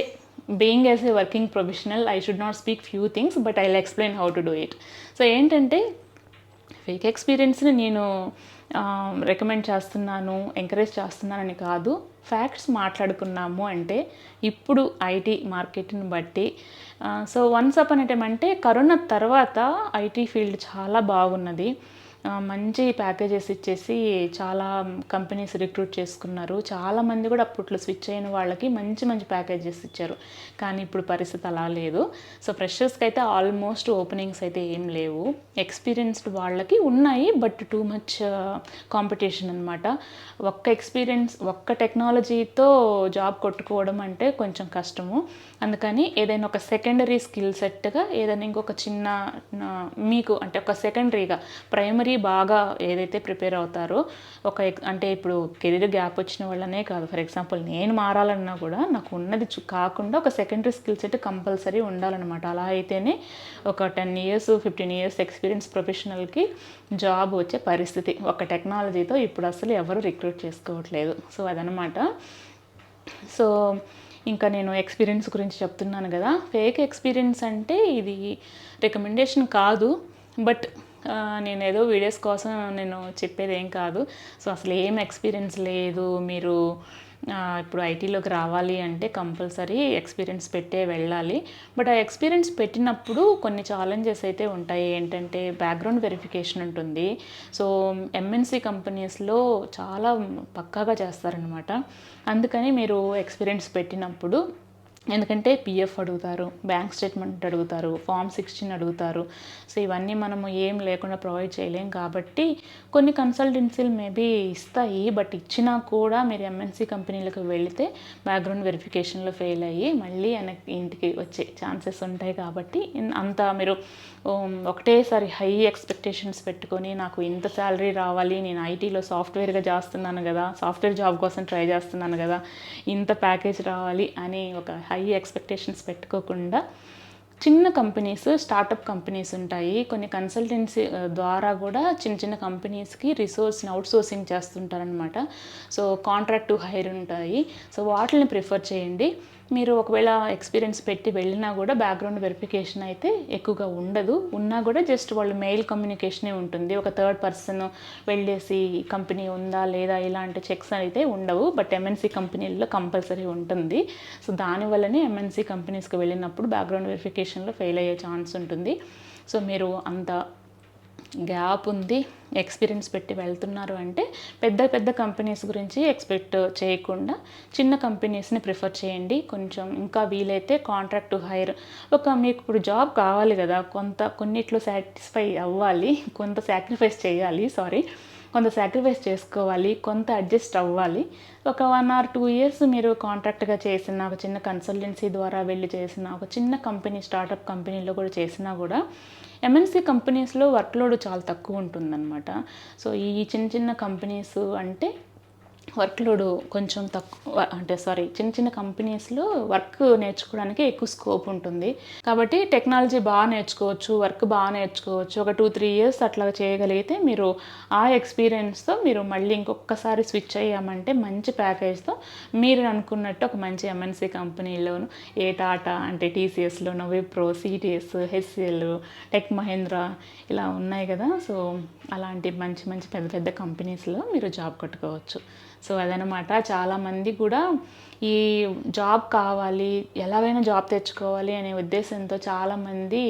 being as a working professional I should not speak few things, but I will explain how to do it. So ఏంటంటే ఫేక్ ఎక్స్పీరియన్స్ని నేను రికమెండ్ చేస్తున్నాను, ఎంకరేజ్ చేస్తున్నానని కాదు. ఫ్యాక్ట్స్ మాట్లాడుకున్నాము అంటే ఇప్పుడు ఐటీ మార్కెట్ని బట్టి so once upon a time అంటే కరోనా తర్వాత ఐటీ ఫీల్డ్ చాలా బాగున్నది. మంచి ప్యాకేజెస్ ఇచ్చేసి చాలా కంపెనీస్ రిక్రూట్ చేసుకున్నారు. చాలామంది కూడా అప్పట్లో స్విచ్ అయిన వాళ్ళకి మంచి మంచి ప్యాకేజెస్ ఇచ్చారు. కానీ ఇప్పుడు పరిస్థితి అలా లేదు. సో ఫ్రెషర్స్కి అయితే ఆల్మోస్ట్ ఓపెనింగ్స్ అయితే ఏం లేవు. ఎక్స్పీరియన్స్డ్ వాళ్ళకి ఉన్నాయి, బట్ టూ మచ్ కాంపిటీషన్ అనమాట. ఒక్క టెక్నాలజీతో జాబ్ కొట్టుకోవడం అంటే కొంచెం కష్టము. అందుకని ఏదైనా ఒక సెకండరీ స్కిల్ సెట్గా ఏదైనా ఇంకొక చిన్న మీకు అంటే ఒక సెకండరీగా ప్రైమరీ బాగా ఏదైతే ప్రిపేర్ అవుతారో అంటే ఇప్పుడు కెరీర్ గ్యాప్ వచ్చిన వాళ్ళనే కాదు, ఫర్ ఎగ్జాంపుల్ నేను మారాలన్నా కూడా నాకు ఉన్నది కాకుండా ఒక సెకండరీ స్కిల్ సెట్ కంపల్సరీ ఉండాలన్నమాట. అలా అయితేనే ఒక 10 years 15 years ఎక్స్పీరియన్స్ ప్రొఫెషనల్కి జాబ్ వచ్చే పరిస్థితి. ఒక టెక్నాలజీతో ఇప్పుడు అసలు ఎవరు రిక్రూట్ చేసుకోవట్లేదు. సో అదనమాట. సో ఇంకా నేను ఎక్స్పీరియన్స్ గురించి చెప్తున్నాను కదా. ఫేక్ ఎక్స్పీరియన్స్ అంటే ఇది రికమెండేషన్ కాదు, బట్ నేను ఏదో వీడియోస్ కోసం నేను చెప్పేది ఏం కాదు. సో అసలు ఏం ఎక్స్పీరియన్స్ లేదు, మీరు ఇప్పుడు ఐటీలోకి రావాలి అంటే కంపల్సరీ ఎక్స్పీరియన్స్ పెట్టే వెళ్ళాలి. బట్ ఆ ఎక్స్పీరియన్స్ పెట్టినప్పుడు కొన్ని ఛాలెంజెస్ అయితే ఉంటాయి. ఏంటంటే బ్యాక్గ్రౌండ్ వెరిఫికేషన్ ఉంటుంది. సో ఎంఎన్సీ కంపెనీస్లో చాలా పక్కాగా చేస్తారనమాట. అందుకని మీరు ఎక్స్పీరియన్స్ పెట్టినప్పుడు, ఎందుకంటే పిఎఫ్ అడుగుతారు, బ్యాంక్ స్టేట్మెంట్ అడుగుతారు, Form 16 అడుగుతారు. సో ఇవన్నీ మనము ఏం లేకుండా ప్రొవైడ్ చేయలేం. కాబట్టి కొన్ని కన్సల్టెన్సీలు మేబీ ఇస్తాయి, బట్ ఇచ్చినా కూడా మీరు ఎంఎన్సీ కంపెనీలకు వెళితే బ్యాక్గ్రౌండ్ వెరిఫికేషన్లో ఫెయిల్ అయ్యి మళ్ళీ ఇంటికి వచ్చే ఛాన్సెస్ ఉంటాయి. కాబట్టి అంత మీరు ఒకటేసారి హై ఎక్స్పెక్టేషన్స్ పెట్టుకొని నాకు ఇంత శాలరీ రావాలి, నేను ఐటీలో సాఫ్ట్వేర్గా చేస్తున్నాను కదా, సాఫ్ట్వేర్ జాబ్ కోసం ట్రై చేస్తున్నాను కదా, ఇంత ప్యాకేజ్ రావాలి అని ఒక హై ఎక్స్పెక్టేషన్స్ పెట్టుకోకుండా చిన్న కంపెనీస్, స్టార్టప్ కంపెనీస్ ఉంటాయి. కొన్ని కన్సల్టెన్సీ ద్వారా కూడా చిన్న చిన్న కంపెనీస్కి రిసోర్స్ని అవుట్సోర్సింగ్ చేస్తుంటారనమాట. సో కాంట్రాక్ట్ టు హైర్ ఉంటాయి. సో వాటిని ప్రిఫర్ చేయండి. మీరు ఒకవేళ ఎక్స్పీరియన్స్ పెట్టి వెళ్ళినా కూడా బ్యాక్గ్రౌండ్ వెరిఫికేషన్ అయితే ఎక్కువగా ఉండదు. ఉన్నా కూడా జస్ట్ వాళ్ళు మెయిల్ కమ్యూనికేషనే ఉంటుంది. ఒక థర్డ్ పర్సన్ వెళ్ళేసి కంపెనీ ఉందా లేదా ఇలాంటి చెక్స్ అయితే ఉండవు. బట్ ఎంఎన్సీ కంపెనీల్లో కంపల్సరీ ఉంటుంది. సో దానివల్లనే ఎంఎన్సీ కంపెనీస్కి వెళ్ళినప్పుడు బ్యాక్గ్రౌండ్ వెరిఫికేషన్లో ఫెయిల్ అయ్యే ఛాన్స్ ఉంటుంది. సో మీరు అంత గ్యాప్ ఉంది, ఎక్స్పీరియన్స్ పెట్టి వెళ్తున్నారు అంటే పెద్ద పెద్ద కంపెనీస్ గురించి ఎక్స్పెక్ట్ చేయకుండా చిన్న కంపెనీస్ని ప్రిఫర్ చేయండి. కొంచెం ఇంకా వీలైతే కాంట్రాక్ట్ టు హైర్, మీకు ఇప్పుడు జాబ్ కావాలి కదా, కొన్నిట్లో సాటిస్ఫై అవ్వాలి, కొంత సాక్రిఫైస్ చేసుకోవాలి, కొంత అడ్జస్ట్ అవ్వాలి. ఒక 1 or 2 years మీరు కాంట్రాక్ట్గా చేసిన, ఒక చిన్న కన్సల్టెన్సీ ద్వారా వెళ్ళి చేసిన, ఒక చిన్న కంపెనీ స్టార్టప్ కంపెనీలో కూడా చేసినా కూడా ఎంఎన్సీ కంపెనీస్లో వర్క్లోడ్ చాలా తక్కువ ఉంటుందన్నమాట. సో ఈ చిన్న చిన్న కంపెనీస్ అంటే వర్క్లోడ్ కొంచెం తక్కువ, చిన్న చిన్న కంపెనీస్లో వర్క్ నేర్చుకోవడానికి ఎక్కువ స్కోప్ ఉంటుంది. కాబట్టి టెక్నాలజీ బాగా నేర్చుకోవచ్చు, వర్క్ బాగా నేర్చుకోవచ్చు. ఒక 2-3 years అట్లా చేయగలిగితే మీరు ఆ ఎక్స్పీరియన్స్తో మీరు మళ్ళీ ఇంకొకసారి స్విచ్ అయ్యామంటే మంచి ప్యాకేజ్తో మీరు అనుకున్నట్టు ఒక మంచి ఎంఎన్సీ కంపెనీలోను, ఏ టాటా అంటే టీసీఎస్లోనో, Wipro, CTS, HCL, Tech Mahindra ఇలా ఉన్నాయి కదా. సో అలాంటి మంచి మంచి పెద్ద పెద్ద కంపెనీస్లో మీరు జాబ్ కొట్టుకోవచ్చు. సో అదనమాట. చాలామంది కూడా ఈ జాబ్ కావాలి, ఎలాగైనా జాబ్ తెచ్చుకోవాలి అనే ఉద్దేశంతో చాలామంది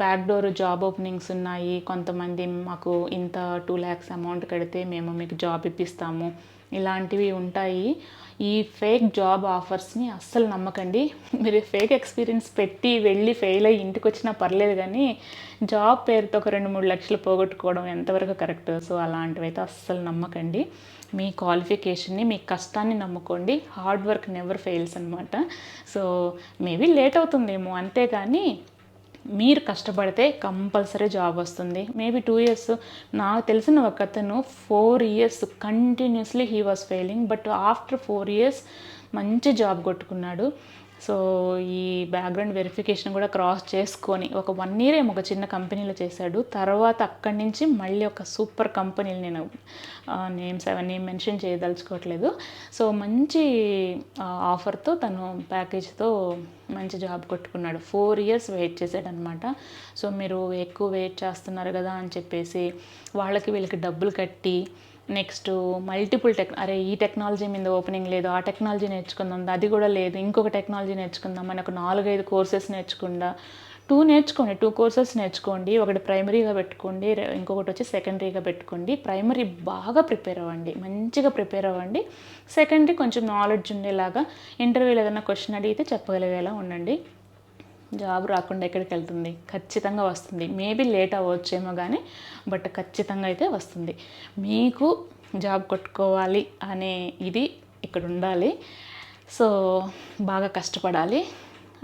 బ్యాక్డోర్ జాబ్ ఓపెనింగ్స్ ఉన్నాయి, కొంతమంది మాకు ఇంత 2 lakhs అమౌంట్ కడితే మేము మీకు జాబ్ ఇప్పిస్తాము, ఇలాంటివి ఉంటాయి. ఈ ఫేక్ జాబ్ ఆఫర్స్ని అస్సలు నమ్మకండి. మీరు ఫేక్ ఎక్స్పీరియన్స్ పెట్టి వెళ్ళి ఫెయిల్ అయ్యి ఇంటికి వచ్చినా పర్లేదు, కానీ జాబ్ పేరుతో ఒక 2-3 లక్షలు పోగొట్టుకోవడం ఎంతవరకు కరెక్ట్? సో అలాంటివి అయితే అస్సలు నమ్మకండి. మీ క్వాలిఫికేషన్ని, మీ కష్టాన్ని నమ్ముకోండి. హార్డ్ వర్క్ నెవర్ ఫెయిల్స్ అనమాట. సో మేబీ లేట్ అవుతుందేమో, అంతేగాని మీరు కష్టపడితే కంపల్సరీ జాబ్ వస్తుంది. మేబీ 2 years, నాకు తెలిసిన ఒక అతను 4 years continuously he was failing, but after 4 years మంచి జాబ్ కొట్టుకున్నాడు. సో ఈ బ్యాక్గ్రౌండ్ వెరిఫికేషన్ కూడా క్రాస్ చేసుకొని ఒక 1 year ఏమో ఒక చిన్న కంపెనీలో చేశాడు. తర్వాత అక్కడి నుంచి మళ్ళీ ఒక సూపర్ కంపెనీలు, నేను నేమ్స్ అవన్నీ మెన్షన్ చేయదలుచుకోవట్లేదు. సో మంచి ఆఫర్తో తను ప్యాకేజ్తో మంచి జాబ్ కొట్టుకున్నాడు. 4 years వెయిట్ చేశాడనమాట. సో మీరు ఎక్కువ వెయిట్ చేస్తున్నారు కదా అని చెప్పేసి వీళ్ళకి డబ్బులు కట్టి నెక్స్ట్ మల్టిపుల్ ఈ టెక్నాలజీ మీద ఓపెనింగ్ లేదు, ఆ టెక్నాలజీ నేర్చుకుందాం, అది కూడా లేదు, ఇంకొక టెక్నాలజీ నేర్చుకుందాం అని ఒక 4-5 కోర్సెస్ నేర్చుకుండా 2 నేర్చుకోండి, 2 కోర్సెస్ నేర్చుకోండి. ఒకటి ప్రైమరీగా పెట్టుకోండి, ఇంకొకటి వచ్చి సెకండరీగా పెట్టుకోండి. ప్రైమరీ బాగా ప్రిపేర్ అవ్వండి, మంచిగా ప్రిపేర్ అవ్వండి. సెకండరీ కొంచెం నాలెడ్జ్ ఉండేలాగా, ఇంటర్వ్యూలో ఏదైనా క్వశ్చన్ అడిగితే చెప్పగలిగేలా ఉండండి. జాబ్ రాకుండా ఎక్కడికి వెళ్తుంది? ఖచ్చితంగా వస్తుంది. మేబీ లేట్ అవ్వచ్చేమో కానీ బట్ ఖచ్చితంగా అయితే వస్తుంది. మీకు జాబ్ కొట్టుకోవాలి అనే ఇది ఇక్కడ ఉండాలి. సో బాగా కష్టపడాలి,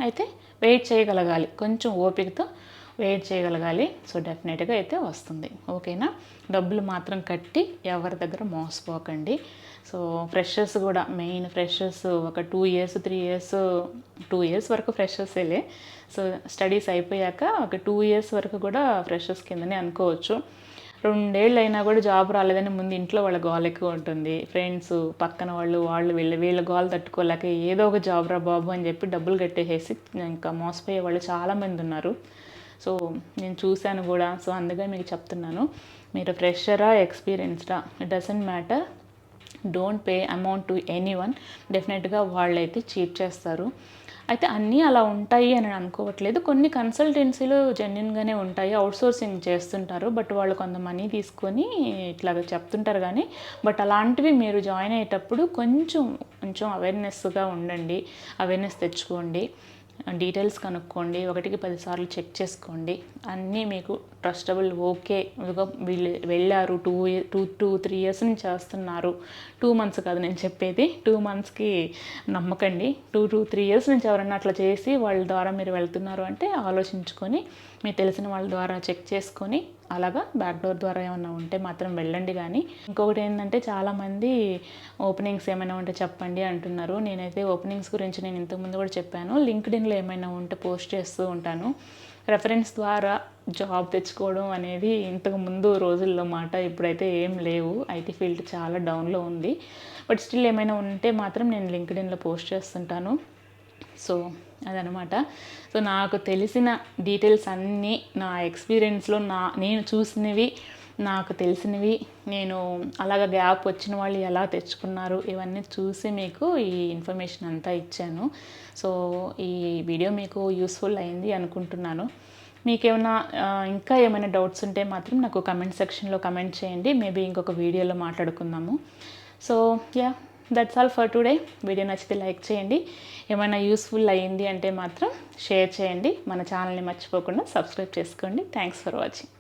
అయితే వెయిట్ చేయగలగాలి, కొంచెం ఓపికతో వెయిట్ చేయగలగాలి. సో డెఫినెట్గా అయితే వస్తుంది. ఓకేనా? డబ్బులు మాత్రం కట్టి ఎవరి దగ్గర మోసపోకండి. సో ఫ్రెషర్స్ కూడా, మెయిన్ ఫ్రెషర్స్ ఒక 2 ఇయర్స్ 3 ఇయర్స్ 2 ఇయర్స్ వరకు ఫ్రెషర్సేలే. సో స్టడీస్ అయిపోయాక ఒక 2 ఇయర్స్ వరకు కూడా ఫ్రెషర్స్ కిందనే అనుకోవచ్చు. 2 ఏళ్ళు అయినా కూడా జాబ్ రాలేదని ముందు ఇంట్లో వాళ్ళ గోల ఎక్కువ ఉంటుంది. ఫ్రెండ్స్, పక్కన వాళ్ళు వీళ్ళ గోల తట్టుకోలేక ఏదో ఒక జాబ్ రా బాబు అని చెప్పి డబ్బులు కట్టేసేసి ఇంకా మోసపోయే వాళ్ళు చాలామంది ఉన్నారు. సో నేను చూశాను కూడా. సో అందుకే మీకు చెప్తున్నాను, మీరు ఫ్రెషరా ఎక్స్పీరియన్స్డా it doesn't matter. Don't pay amount to anyone. డెఫినెట్గా వాళ్ళైతే చీట్ చేస్తారు. అయితే అన్నీ అలా ఉంటాయి అని అనుకోవట్లేదు. కొన్ని కన్సల్టెన్సీలు జెన్యున్గానే ఉంటాయి, అవుట్సోర్సింగ్ చేస్తుంటారు. బట్ వాళ్ళు కొంత మనీ తీసుకొని ఇట్లాగ చెప్తుంటారు కానీ, బట్ అలాంటివి మీరు జాయిన్ అయ్యేటప్పుడు కొంచెం అవేర్నెస్గా ఉండండి, అవేర్నెస్ తెచ్చుకోండి, డీటెయిల్స్ కనుక్కోండి, 1కి 10 సార్లు చెక్ చేసుకోండి. అన్నీ మీకు ట్రస్టబుల్, ఓకే వీళ్ళు వెళ్ళారు, 2-3 ఇయర్స్ నుంచి చేస్తున్నారు. 2 మంత్స్ కాదు నేను చెప్పేది, 2 మంత్స్కి నమ్మకండి. 2-3 ఇయర్స్ నుంచి ఎవరన్నా అట్లా చేసి వాళ్ళ ద్వారా మీరు వెళ్తున్నారు అంటే ఆలోచించుకొని, మీకు తెలిసిన వాళ్ళ ద్వారా చెక్ చేసుకొని అలాగా బ్యాక్ డోర్ ద్వారా ఏమైనా ఉంటే మాత్రం వెళ్ళండి. కానీ ఇంకొకటి ఏంటంటే, చాలామంది ఓపెనింగ్స్ ఏమైనా ఉంటే చెప్పండి అంటున్నారు. నేనైతే ఓపెనింగ్స్ గురించి నేను ఇంతకుముందు కూడా చెప్పాను. లింక్డ్ఇన్లో ఏమైనా ఉంటే పోస్ట్ చేస్తూ ఉంటాను. రెఫరెన్స్ ద్వారా జాబ్ తెచ్చుకోవడం అనేది ఇంతకు ముందు రోజుల్లో మాట, ఇప్పుడైతే ఏం లేవు. ఐటీ ఫీల్డ్ చాలా డౌన్లో ఉంది. బట్ స్టిల్ ఏమైనా ఉంటే మాత్రం నేను లింక్డ్ఇన్లో పోస్ట్ చేస్తుంటాను. సో అదనమాట. సో నాకు తెలిసిన డీటెయిల్స్ అన్నీ నా ఎక్స్పీరియన్స్లో నేను చూసినవి, నాకు తెలిసినవి, నేను అలాగ గ్యాప్ వచ్చిన వాళ్ళు ఎలా తెచ్చుకున్నారు ఇవన్నీ చూసి మీకు ఈ ఇన్ఫర్మేషన్ అంతా ఇచ్చాను. సో ఈ వీడియో మీకు యూస్ఫుల్ అయింది అనుకుంటున్నాను. మీకేమైనా ఇంకా ఏమైనా డౌట్స్ ఉంటే మాత్రం నాకు కమెంట్ సెక్షన్లో కమెంట్ చేయండి. మేబీ ఇంకొక వీడియోలో మాట్లాడుకుందాము. So that's all for today. Video నచ్చితే లైక్ చేయండి. ఏమైనా యూస్ఫుల్ అయ్యింది అంటే మాత్రం షేర్ చేయండి. మన ఛానల్ని మర్చిపోకుండా సబ్స్క్రైబ్ చేసుకోండి. Thanks for watching.